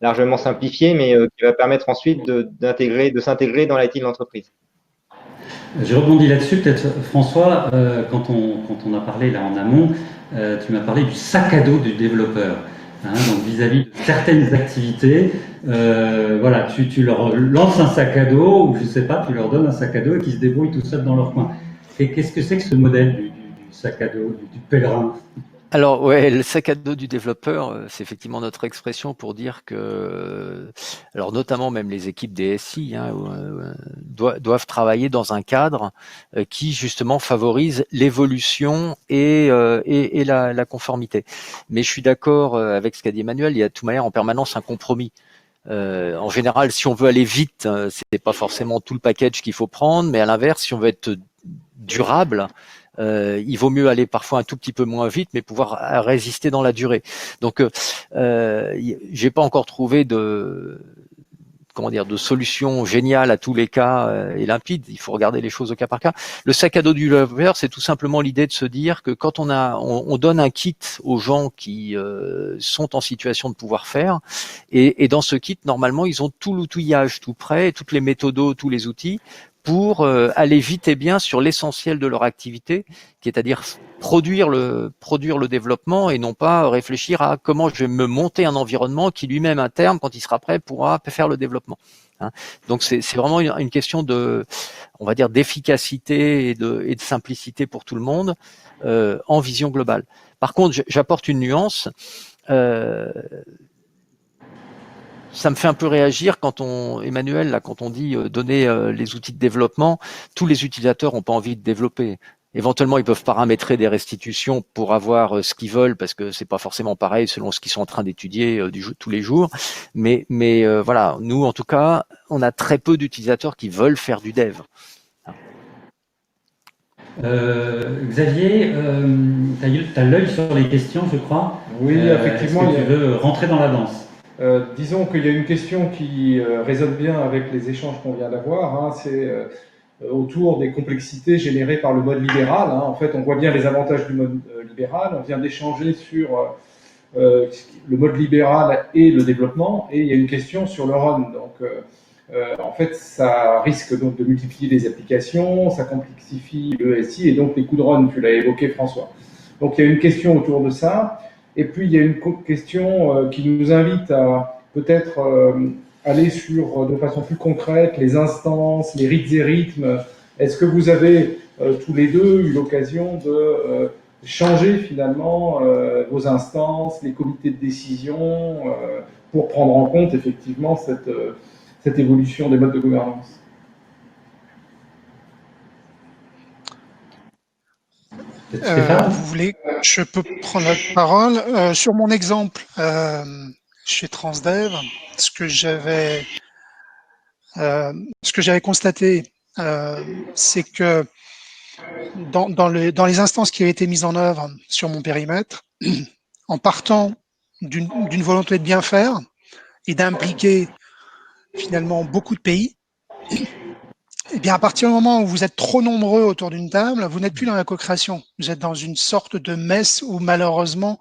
Speaker 7: largement simplifié, mais qui va permettre ensuite de s'intégrer dans l'IT de l'entreprise.
Speaker 1: Je rebondis là-dessus, peut-être François, quand on a parlé là en amont, tu m'as parlé du sac à dos du développeur. Donc vis-à-vis de certaines activités, voilà, tu leur lances un sac à dos, ou je sais pas, tu leur donnes un sac à dos et qu'ils se débrouillent tout seuls dans leur coin. Et qu'est-ce que c'est que ce modèle du sac à dos, du pèlerin?
Speaker 5: Alors ouais, le sac à dos du développeur, c'est effectivement notre expression pour dire que, alors notamment même les équipes DSI doivent travailler dans un cadre qui justement favorise l'évolution et la conformité. Mais je suis d'accord avec ce qu'a dit Emmanuel, il y a de toute manière en permanence un compromis. En général, si on veut aller vite, c'est pas forcément tout le package qu'il faut prendre, mais à l'inverse, si on veut être durable, il vaut mieux aller parfois un tout petit peu moins vite, mais pouvoir résister dans la durée. Donc, j'ai pas encore trouvé de solution géniale à tous les cas et limpide. Il faut regarder les choses au cas par cas. Le sac à dos du développeur, c'est tout simplement l'idée de se dire que quand on donne un kit aux gens qui sont en situation de pouvoir faire, et dans ce kit, normalement, ils ont tout l'outillage tout prêt, toutes les méthodos, tous les outils pour aller vite et bien sur l'essentiel de leur activité, qui est à dire produire le développement et non pas réfléchir à comment je vais me monter un environnement qui lui-même à terme, quand il sera prêt, pourra faire le développement. Donc c'est vraiment une question de, on va dire, d'efficacité et de simplicité pour tout le monde en vision globale. Par contre, j'apporte une nuance. Ça me fait un peu réagir Emmanuel, là, quand on dit donner les outils de développement, tous les utilisateurs n'ont pas envie de développer. Éventuellement, ils peuvent paramétrer des restitutions pour avoir ce qu'ils veulent, parce que c'est pas forcément pareil selon ce qu'ils sont en train d'étudier tous les jours. Mais voilà, nous, en tout cas, on a très peu d'utilisateurs qui veulent faire du dev.
Speaker 1: Xavier, tu as l'œil sur les questions, je crois.
Speaker 3: Oui, effectivement.
Speaker 1: Est-ce que tu veux rentrer dans la danse?
Speaker 3: Disons qu'il y a une question qui résonne bien avec les échanges qu'on vient d'avoir. C'est autour des complexités générées par le mode libéral. En fait, on voit bien les avantages du mode libéral. On vient d'échanger sur le mode libéral et le développement. Et il y a une question sur le run. Donc, en fait, ça risque donc de multiplier les applications, ça complexifie le SI et donc les coûts de run, tu l'as évoqué, François. Donc, il y a une question autour de ça. Et puis, il y a une question qui nous invite à peut-être aller sur, de façon plus concrète, les instances, les rites et rythmes. Est-ce que vous avez tous les deux eu l'occasion de changer finalement vos instances, les comités de décision, pour prendre en compte effectivement cette évolution des modes de gouvernance?
Speaker 4: Vous voulez, je peux prendre la parole. Sur mon exemple, chez Transdev, ce que j'avais constaté, c'est que dans les instances qui avaient été mises en œuvre sur mon périmètre, en partant d'une volonté de bien faire et d'impliquer finalement beaucoup de pays, eh bien, à partir du moment où vous êtes trop nombreux autour d'une table, vous n'êtes plus dans la co-création. Vous êtes dans une sorte de messe où malheureusement,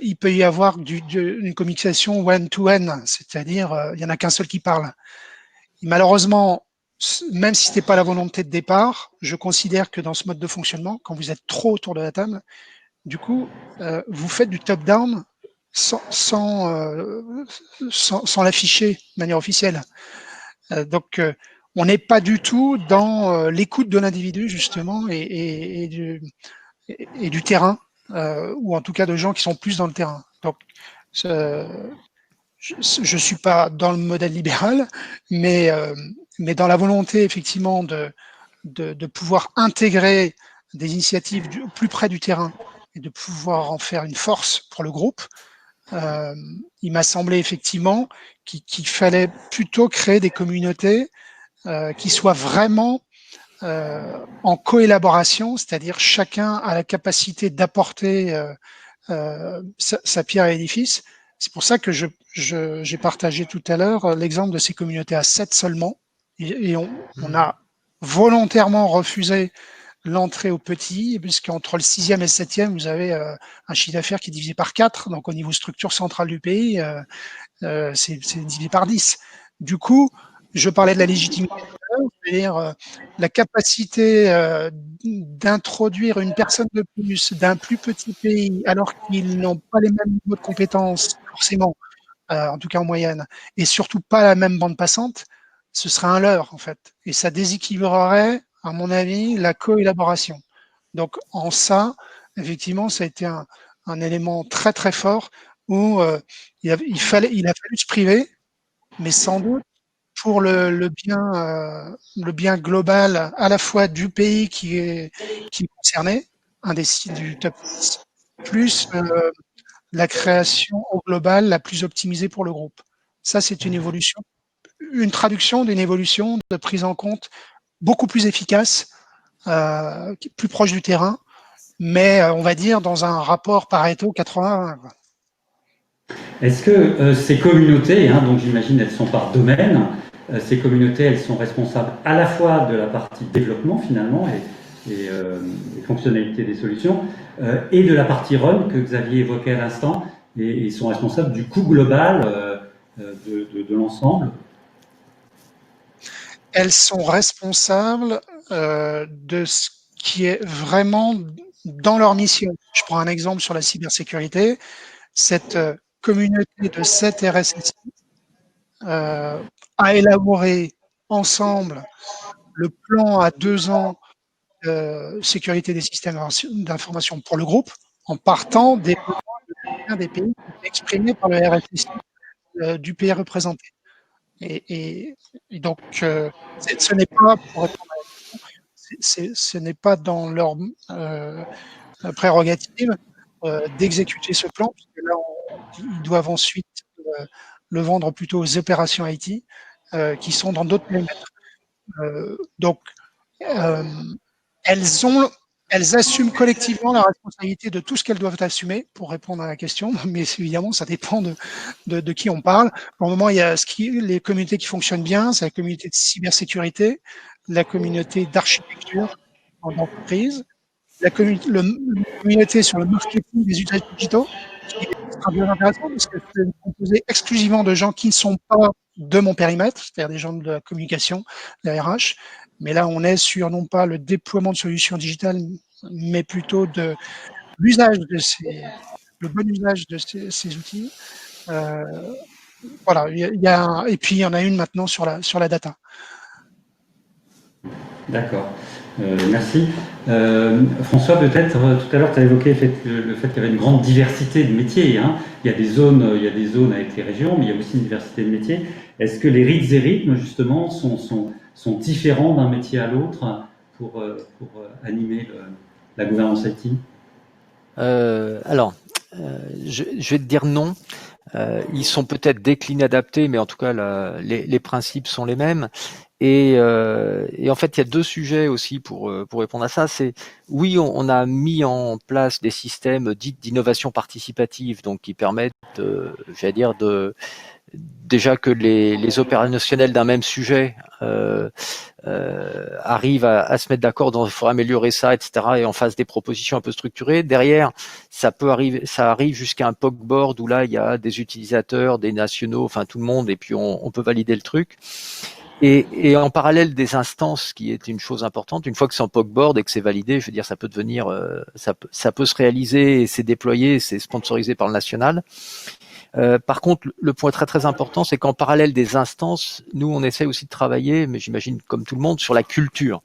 Speaker 4: il peut y avoir une communication one-to-one, c'est-à-dire il n'y en a qu'un seul qui parle. Et malheureusement, même si ce n'était pas la volonté de départ, je considère que dans ce mode de fonctionnement, quand vous êtes trop autour de la table, du coup, vous faites du top-down sans l'afficher de manière officielle. Donc, on n'est pas du tout dans l'écoute de l'individu, justement, et du terrain, ou en tout cas de gens qui sont plus dans le terrain. Donc, je ne suis pas dans le modèle libéral, mais dans la volonté, effectivement, de pouvoir intégrer des initiatives plus près du terrain et de pouvoir en faire une force pour le groupe, il m'a semblé effectivement qu'il fallait plutôt créer des communautés qui soient vraiment en coélaboration, c'est-à-dire chacun a la capacité d'apporter sa pierre à l'édifice. C'est pour ça que j'ai partagé tout à l'heure l'exemple de ces communautés à 7 seulement, et on a volontairement refusé l'entrée au petit, puisqu'entre le 6e et le 7e, vous avez un chiffre d'affaires qui est divisé par 4, donc au niveau structure centrale du pays, c'est divisé par 10. Du coup, je parlais de la légitimité, c'est-à-dire la capacité d'introduire une personne de plus d'un plus petit pays, alors qu'ils n'ont pas les mêmes niveaux de compétences, forcément, en tout cas en moyenne, et surtout pas la même bande passante, ce serait un leurre, en fait. Et ça déséquilibrerait, à mon avis, la coélaboration. Donc, en ça, effectivement, ça a été un élément très très fort où il a fallu se priver, mais sans doute pour le bien global à la fois du pays qui est concerné, un des sites du top 10, plus la création au global la plus optimisée pour le groupe. Ça, c'est une évolution, une traduction d'une évolution de prise en compte beaucoup plus efficace, plus proche du terrain, mais on va dire dans un rapport Pareto 80-20.
Speaker 1: Est-ce que ces communautés, hein, donc j'imagine elles sont par domaine, ces communautés elles sont responsables à la fois de la partie développement finalement et fonctionnalité des solutions et de la partie run que Xavier évoquait à l'instant et ils sont responsables du coût global de l'ensemble?
Speaker 4: Elles sont responsables de ce qui est vraiment dans leur mission. Je prends un exemple sur la cybersécurité. Cette communauté de 7 RSSI a élaboré ensemble le plan à 2 ans sécurité des systèmes d'information pour le groupe, en partant des besoins de chacun des pays exprimés par le RSSI du pays représenté. Et donc, ce n'est pas, pour répondre à la question, ce n'est pas dans leur prérogative d'exécuter ce plan, puisque là, ils doivent ensuite le vendre plutôt aux opérations IT qui sont dans d'autres périmètres. Donc, elles assument collectivement la responsabilité de tout ce qu'elles doivent assumer pour répondre à la question, mais évidemment, ça dépend de qui on parle. Pour le moment, il y a les communautés qui fonctionnent bien, c'est la communauté de cybersécurité, la communauté d'architecture en entreprise, la communauté sur le marketing des usages digitaux, qui sera bien intéressant parce que c'est composé exclusivement de gens qui ne sont pas de mon périmètre, c'est-à-dire des gens de la communication, de la RH. Mais là, on est sur non pas le déploiement de solutions digitales, mais plutôt de l'usage de le bon usage de ces outils. Voilà, et puis il y en a une maintenant sur la data.
Speaker 1: D'accord, merci. François, peut-être, tout à l'heure, tu as évoqué le fait qu'il y avait une grande diversité de métiers. Hein. Il y a des zones avec les régions, mais il y a aussi une diversité de métiers. Est-ce que les rites et rythmes, justement, sont différents d'un métier à l'autre pour animer la gouvernance IT?
Speaker 5: Alors, je vais te dire non. Ils sont peut-être déclinés, adaptés, mais en tout cas, les principes sont les mêmes. Et en fait, il y a deux sujets aussi pour répondre à ça. C'est oui, on a mis en place des systèmes dits d'innovation participative, donc qui permettent, j'allais dire, déjà que les opérationnels d'un même sujet arrivent à se mettre d'accord dans il faut améliorer ça, etc. et en fasse des propositions un peu structurées. Derrière, ça arrive jusqu'à un POC board où là il y a des utilisateurs, des nationaux, enfin tout le monde, et puis on peut valider le truc. Et en parallèle des instances, qui est une chose importante, une fois que c'est en POC board et que c'est validé, je veux dire, ça peut devenir, ça peut se réaliser, et c'est déployé, c'est sponsorisé par le national. Par contre, le point très très important, c'est qu'en parallèle des instances, nous on essaie aussi de travailler, mais j'imagine comme tout le monde, sur la culture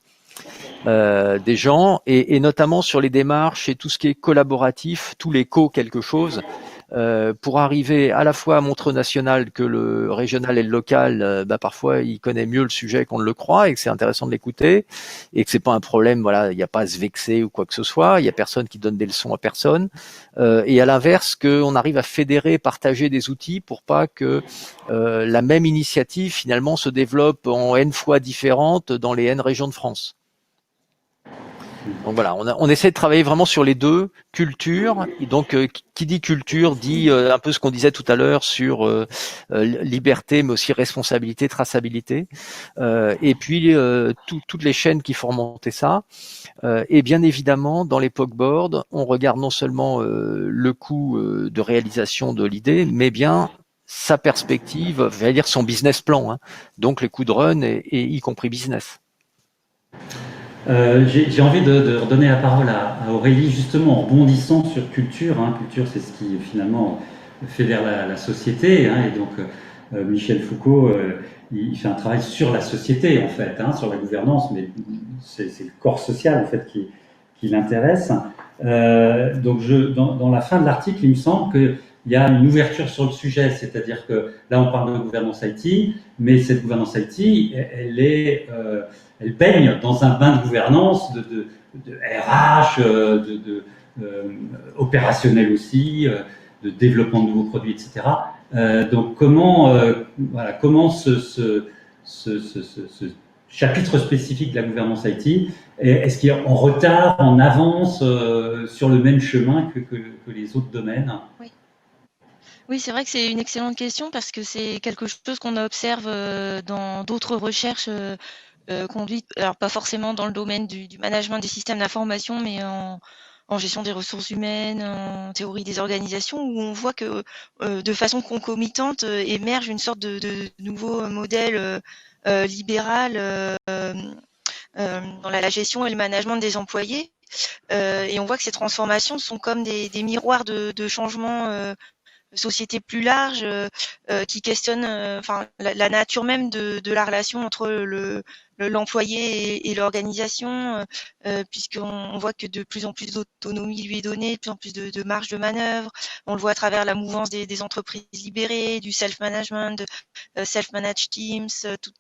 Speaker 5: des gens et notamment sur les démarches et tout ce qui est collaboratif, tous les quelque chose, pour arriver à la fois à montrer au national que le régional et le local, parfois il connaît mieux le sujet qu'on ne le croit et que c'est intéressant de l'écouter et que c'est pas un problème, voilà, il n'y a pas à se vexer ou quoi que ce soit, il y a personne qui donne des leçons à personne, et à l'inverse qu'on arrive à fédérer, partager des outils pour pas que la même initiative finalement se développe en N fois différentes dans les N régions de France. Donc voilà, on essaie de travailler vraiment sur les deux cultures. Et donc, qui dit culture dit un peu ce qu'on disait tout à l'heure sur liberté, mais aussi responsabilité, traçabilité. Et puis toutes les chaînes qui font remonter ça. Et bien évidemment, dans les POC boards, on regarde non seulement le coût de réalisation de l'idée, mais bien sa perspective, j'allais dire son business plan. Hein. Donc les coûts de run et y compris business.
Speaker 1: J'ai envie de redonner la parole à Aurélie, justement, en bondissant sur culture. Hein. Culture, c'est ce qui, finalement, fédère la société. Hein. Et donc, Michel Foucault, il fait un travail sur la société, en fait, hein, sur la gouvernance, mais c'est le corps social, en fait, qui l'intéresse. Donc, dans la fin de l'article, il me semble qu'il y a une ouverture sur le sujet, c'est-à-dire que là, on parle de gouvernance IT, mais cette gouvernance IT, elle baigne dans un bain de gouvernance, de RH, opérationnel aussi, de développement de nouveaux produits, etc. Donc, comment ce chapitre spécifique de la gouvernance IT, est-ce qu'il est en retard, en avance sur le même chemin que les autres domaines?
Speaker 6: Oui, c'est vrai que c'est une excellente question parce que c'est quelque chose qu'on observe dans d'autres recherches conduites, alors pas forcément dans le domaine du management des systèmes d'information, mais en gestion des ressources humaines, en théorie des organisations, où on voit que de façon concomitante émerge une sorte de nouveau modèle libéral dans la gestion et le management des employés. Et on voit que ces transformations sont comme des miroirs de changements société plus large qui questionne enfin la nature même de la relation entre l'employé et l'organisation, puisqu'on voit que de plus en plus d'autonomie lui est donnée, de plus en plus de marge de manœuvre. On le voit à travers la mouvance des entreprises libérées, du self-management, self-managed teams,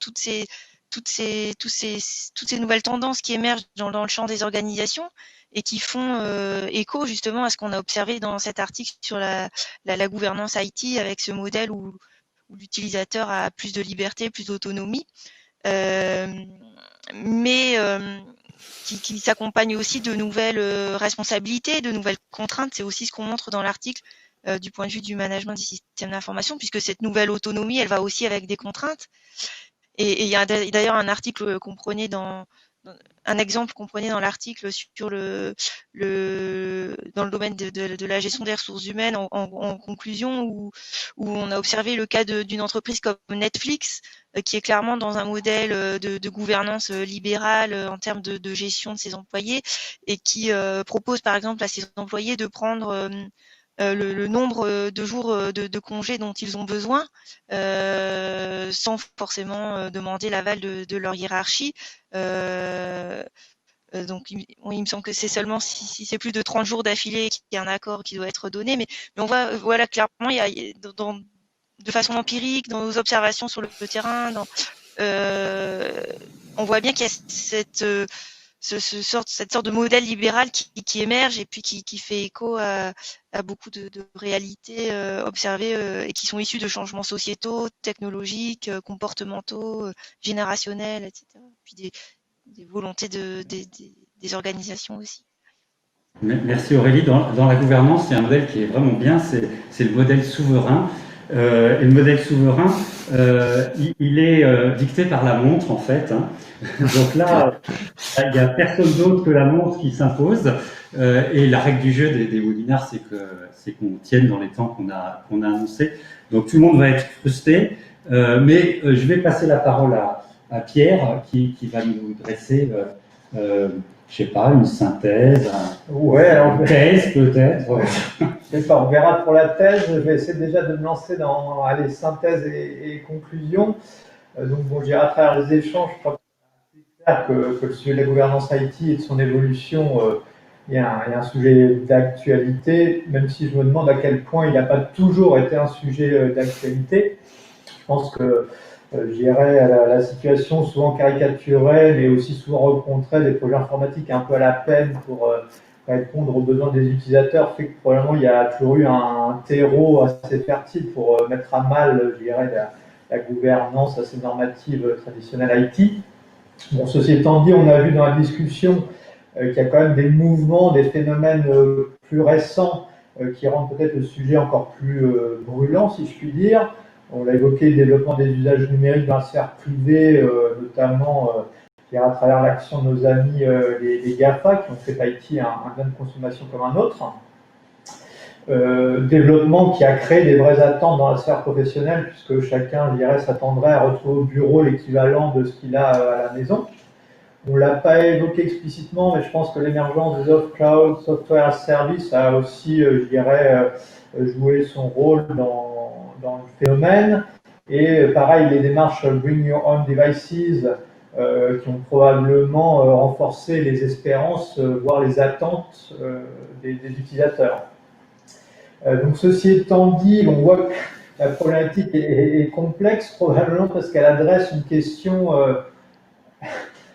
Speaker 6: toutes ces nouvelles tendances qui émergent dans le champ des organisations et qui font écho justement à ce qu'on a observé dans cet article sur la gouvernance IT, avec ce modèle où l'utilisateur a plus de liberté, plus d'autonomie, mais qui s'accompagne aussi de nouvelles responsabilités, de nouvelles contraintes. C'est aussi ce qu'on montre dans l'article du point de vue du management des systèmes d'information, puisque cette nouvelle autonomie, elle va aussi avec des contraintes. Et il y a d'ailleurs un article qu'on prenait un exemple qu'on prenait dans l'article sur dans le domaine de la gestion des ressources humaines en conclusion, où on a observé le cas d'une entreprise comme Netflix, qui est clairement dans un modèle de gouvernance libérale en termes de gestion de ses employés, et qui propose par exemple à ses employés de prendre le nombre de jours de congés dont ils ont besoin, sans forcément demander l'aval de leur hiérarchie. Donc, il me semble que c'est seulement si c'est plus de 30 jours d'affilée qu'il y a un accord qui doit être donné. Mais on voit, voilà, clairement, de façon empirique, dans nos observations sur le terrain, on voit bien qu'il y a cette sorte de modèle libéral qui émerge et puis qui fait écho à beaucoup de réalités observées et qui sont issues de changements sociétaux, technologiques, comportementaux, générationnels, etc. Puis des volontés des organisations aussi.
Speaker 1: Merci Aurélie. Dans la gouvernance, il y a un modèle qui est vraiment bien, c'est le modèle souverain. Et le modèle souverain, il est dicté par la montre, en fait. Hein. Donc là, il n'y a personne d'autre que la montre qui s'impose. Et la règle du jeu des webinaires, c'est qu'on tienne dans les temps qu'on a annoncés. Donc tout le monde va être frustré. Mais je vais passer la parole à Pierre, qui va nous dresser, je sais pas, une synthèse, une thèse peut-être.
Speaker 2: Je sais pas, on verra pour la thèse. Je vais essayer déjà de me lancer dans les synthèses et conclusions. Donc bon, j'irai à travers les échanges. Je crois que c'est clair que le sujet de la gouvernance IT et de son évolution, il y a un sujet d'actualité, même si je me demande à quel point il n'a pas toujours été un sujet d'actualité. Je pense que je dirais la situation souvent caricaturée, mais aussi souvent rencontrée des projets informatiques un peu à la peine pour répondre aux besoins des utilisateurs, fait que probablement il y a toujours eu un terreau assez fertile pour mettre à mal, je dirais, la gouvernance assez normative traditionnelle IT. Bon, ceci étant dit, on a vu dans la discussion qu'il y a quand même des mouvements, des phénomènes plus récents qui rendent peut-être le sujet encore plus brûlant, si je puis dire. On a évoqué le développement des usages numériques dans la sphère privée, notamment à travers l'action de nos amis les GAFA, qui ont fait Haïti un bien de consommation comme un autre. Développement qui a créé des vraies attentes dans la sphère professionnelle, puisque chacun, je dirais, s'attendrait à retrouver au bureau l'équivalent de ce qu'il a à la maison. On ne l'a pas évoqué explicitement, mais je pense que l'émergence des off-cloud software as service a aussi, je dirais, joué son rôle dans le phénomène. Et pareil, les démarches Bring Your Own Devices qui ont probablement renforcé les espérances, voire les attentes des utilisateurs. Donc ceci étant dit, on voit que la problématique est complexe, probablement parce qu'elle adresse une question,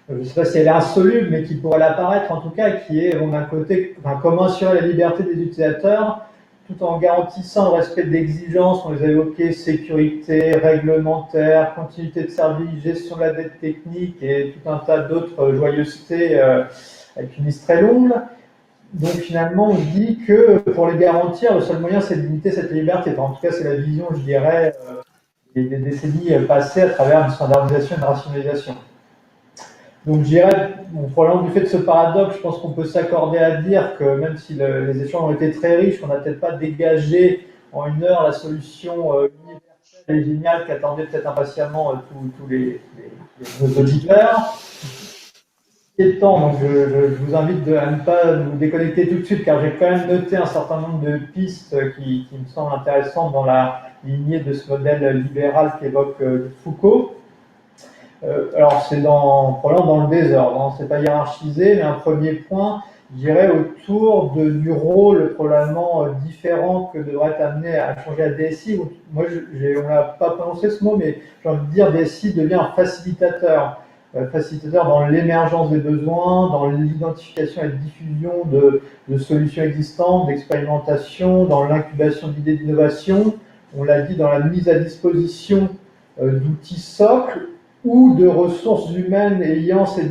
Speaker 2: je ne sais pas si elle est insoluble, mais qui pourrait l'apparaître en tout cas, qui est, d'un côté, comment assurer la liberté des utilisateurs tout en garantissant le respect d'exigences, on les a évoquées, sécurité, réglementaire, continuité de service, gestion de la dette technique et tout un tas d'autres joyeusetés avec une liste très longue. Donc finalement, on se dit que pour les garantir, le seul moyen, c'est de limiter cette liberté. Enfin, en tout cas, c'est la vision, je dirais, des décennies passées à travers une standardisation et une rationalisation. Donc je dirais, probablement du fait de ce paradoxe, je pense qu'on peut s'accorder à dire que même si les échanges ont été très riches, on n'a peut-être pas dégagé en 1 heure la solution universelle et géniale qu'attendaient peut-être impatiemment tous nos auditeurs. Étant, donc je vous invite à ne pas vous déconnecter tout de suite, car j'ai quand même noté un certain nombre de pistes qui me semblent intéressantes dans la lignée de ce modèle libéral qu'évoque Foucault. Alors c'est probablement dans le désordre, hein, c'est pas hiérarchisé, mais un premier point, je dirais, autour du rôle probablement différent que devrait être amené à changer la DSI. Moi, on n'a pas prononcé ce mot, mais j'ai envie de dire DSI devient un facilitateur dans l'émergence des besoins, dans l'identification et la diffusion de solutions existantes, d'expérimentation, dans l'incubation d'idées d'innovation, on l'a dit, dans la mise à disposition d'outils socles ou de ressources humaines ayant ces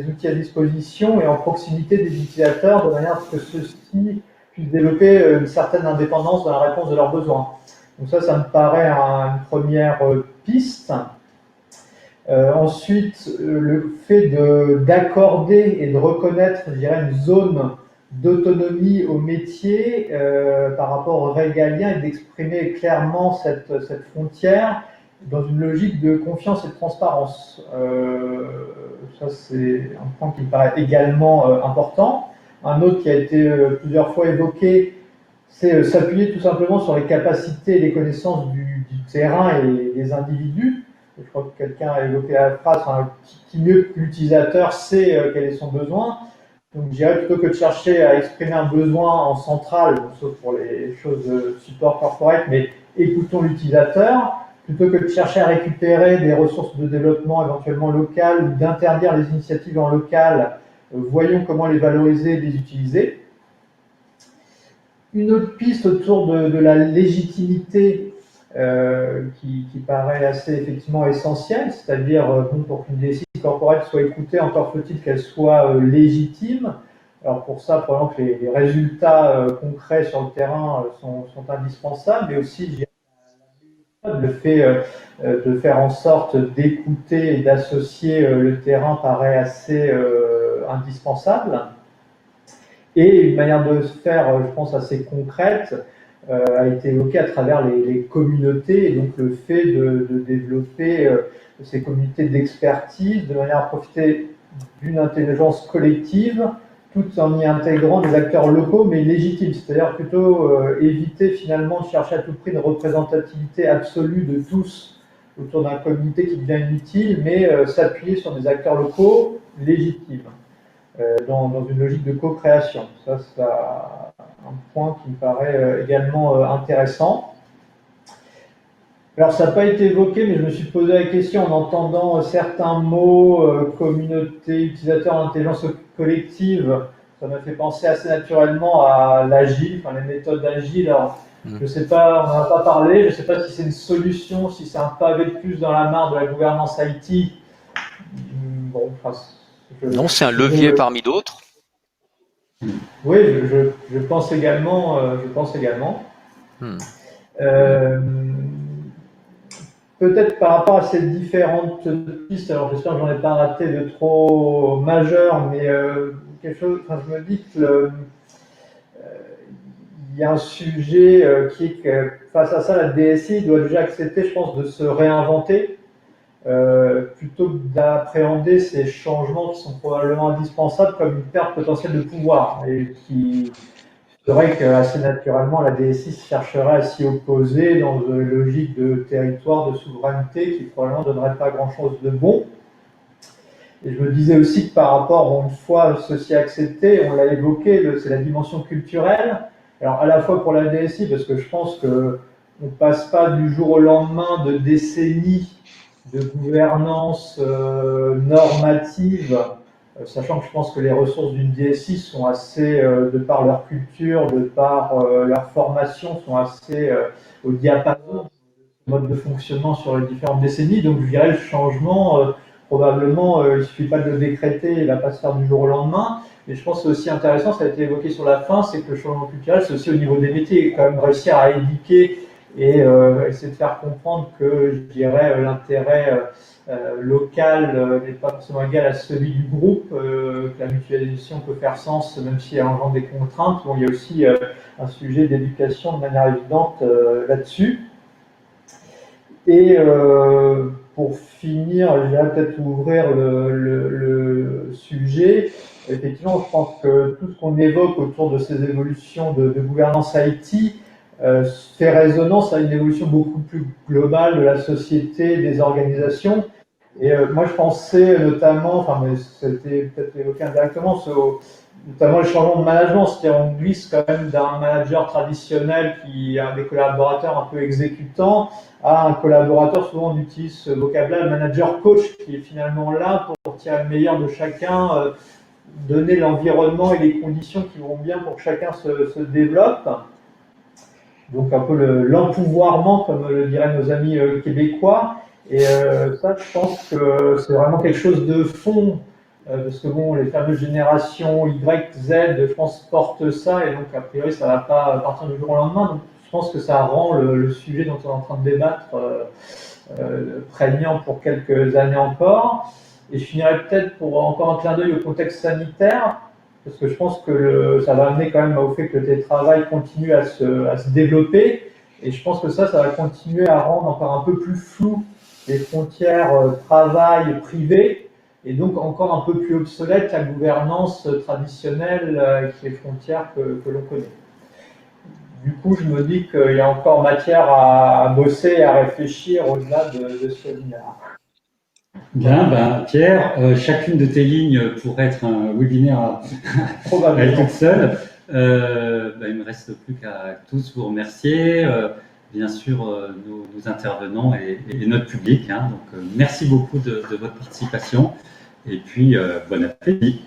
Speaker 2: outils à disposition et en proximité des utilisateurs, de manière à ce que ceux-ci puissent développer une certaine indépendance dans la réponse de leurs besoins. Donc ça me paraît une première piste. Ensuite, le fait d'accorder et de reconnaître, je dirais, une zone d'autonomie au métier par rapport au régalien et d'exprimer clairement cette frontière dans une logique de confiance et de transparence. Ça, c'est un point qui me paraît également important. Un autre qui a été plusieurs fois évoqué, c'est s'appuyer tout simplement sur les capacités et les connaissances du terrain et des individus. Je crois que quelqu'un a évoqué la phrase, qui mieux que l'utilisateur sait quel est son besoin. Donc je dirais, plutôt que de chercher à exprimer un besoin en centrale, sauf pour les choses de support corporate, mais écoutons l'utilisateur, plutôt que de chercher à récupérer des ressources de développement éventuellement locales ou d'interdire les initiatives en local, voyons comment les valoriser et les utiliser. Une autre piste autour de la légitimité qui paraît assez effectivement essentielle, c'est-à-dire pour qu'une DSI corporate soit écoutée, encore faut-il qu'elle soit légitime. Alors pour ça, probablement que les résultats concrets sur le terrain sont indispensables, mais aussi le fait de faire en sorte d'écouter et d'associer le terrain paraît assez indispensable. Et une manière de se faire, je pense, assez concrète, a été évoquée à travers les communautés, et donc le fait de développer ces communautés d'expertise de manière à profiter d'une intelligence collective, tout en y intégrant des acteurs locaux mais légitimes, c'est-à-dire plutôt éviter finalement de chercher à tout prix une représentativité absolue de tous autour d'un comité qui devient inutile, mais s'appuyer sur des acteurs locaux légitimes dans une logique de co-création. Ça, c'est un point qui me paraît également intéressant. Alors, ça n'a pas été évoqué, mais je me suis posé la question en entendant certains mots, communauté, utilisateur, intelligence collective. Ça m'a fait penser assez naturellement à l'agile, les méthodes agiles. Alors, je ne sais pas, on n'en a pas parlé, je ne sais pas si c'est une solution, si c'est un pavé de plus dans la mare de la gouvernance IT. Bon,
Speaker 5: non, c'est un levier parmi d'autres.
Speaker 2: Oui, je pense également. Peut-être par rapport à ces différentes pistes, alors j'espère que j'en ai pas raté de trop majeur, mais quelque chose, je me dis que il y a un sujet qui est que face à ça, la DSI doit déjà accepter, je pense, de se réinventer plutôt que d'appréhender ces changements qui sont probablement indispensables comme une perte potentielle de pouvoir et qui c'est vrai qu'assez naturellement, la DSI chercherait à s'y opposer dans une logique de territoire, de souveraineté qui probablement ne donnerait pas grand-chose de bon. Et je me disais aussi que par rapport, une fois ceci accepté, on l'a évoqué, c'est la dimension culturelle. Alors à la fois pour la DSI, parce que je pense qu'on ne passe pas du jour au lendemain de décennies de gouvernance normative, sachant que je pense que les ressources d'une DSI sont assez, de par leur culture, de par leur formation, sont assez au diapason du mode de fonctionnement sur les différentes décennies. Donc je dirais le changement, probablement, il ne suffit pas de le décréter, il ne va pas se faire du jour au lendemain. Mais je pense que c'est aussi intéressant, ça a été évoqué sur la fin, c'est que le changement culturel, c'est aussi au niveau des métiers, quand même réussir à éduquer et essayer de faire comprendre que, je dirais, l'intérêt local n'est pas forcément égal à celui du groupe, que la mutualisation peut faire sens, même si elle engendre des contraintes. Bon, il y a aussi un sujet d'éducation de manière évidente là-dessus. Et pour finir, je vais peut-être ouvrir le sujet. Effectivement, je pense que tout ce qu'on évoque autour de ces évolutions de gouvernance IT fait résonance à une évolution beaucoup plus globale de la société, des organisations. Et moi, je pensais notamment, enfin, mais c'était peut-être évoqué indirectement, notamment le changement de management. C'est-à-dire, on glisse quand même d'un manager traditionnel qui a des collaborateurs un peu exécutants à un collaborateur, souvent on utilise ce vocabulaire, le manager coach, qui est finalement là pour tirer le meilleur de chacun, donner l'environnement et les conditions qui vont bien pour que chacun se développe. Donc un peu l'empouvoirment, comme le diraient nos amis québécois. Et ça, je pense que c'est vraiment quelque chose de fond, parce que bon, les fameuses générations Y, Z, je pense, portent ça, et donc a priori, ça ne va pas partir du jour au lendemain. Donc je pense que ça rend le sujet dont on est en train de débattre prégnant pour quelques années encore. Et je finirai peut-être pour encore un clin d'œil au contexte sanitaire, parce que je pense que ça va amener quand même au fait que le télétravail continue à se développer, et je pense que ça va continuer à rendre encore un peu plus flou les frontières travail privé, et donc encore un peu plus obsolète la gouvernance traditionnelle avec les frontières que l'on connaît. Du coup, je me dis qu'il y a encore matière à bosser et à réfléchir au-delà de ce webinaire.
Speaker 1: Bien, ben, Pierre, chacune de tes lignes pourrait être un webinaire à elle toute seule. Il ne me reste plus qu'à tous vous remercier. Bien sûr, nos intervenants et notre public. Hein. Donc, merci beaucoup de votre participation. Et puis, bon appétit.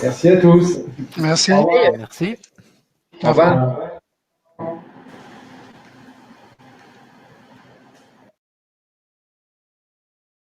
Speaker 3: Merci à tous.
Speaker 4: Merci.
Speaker 3: Au revoir.
Speaker 5: Merci.
Speaker 3: Au revoir.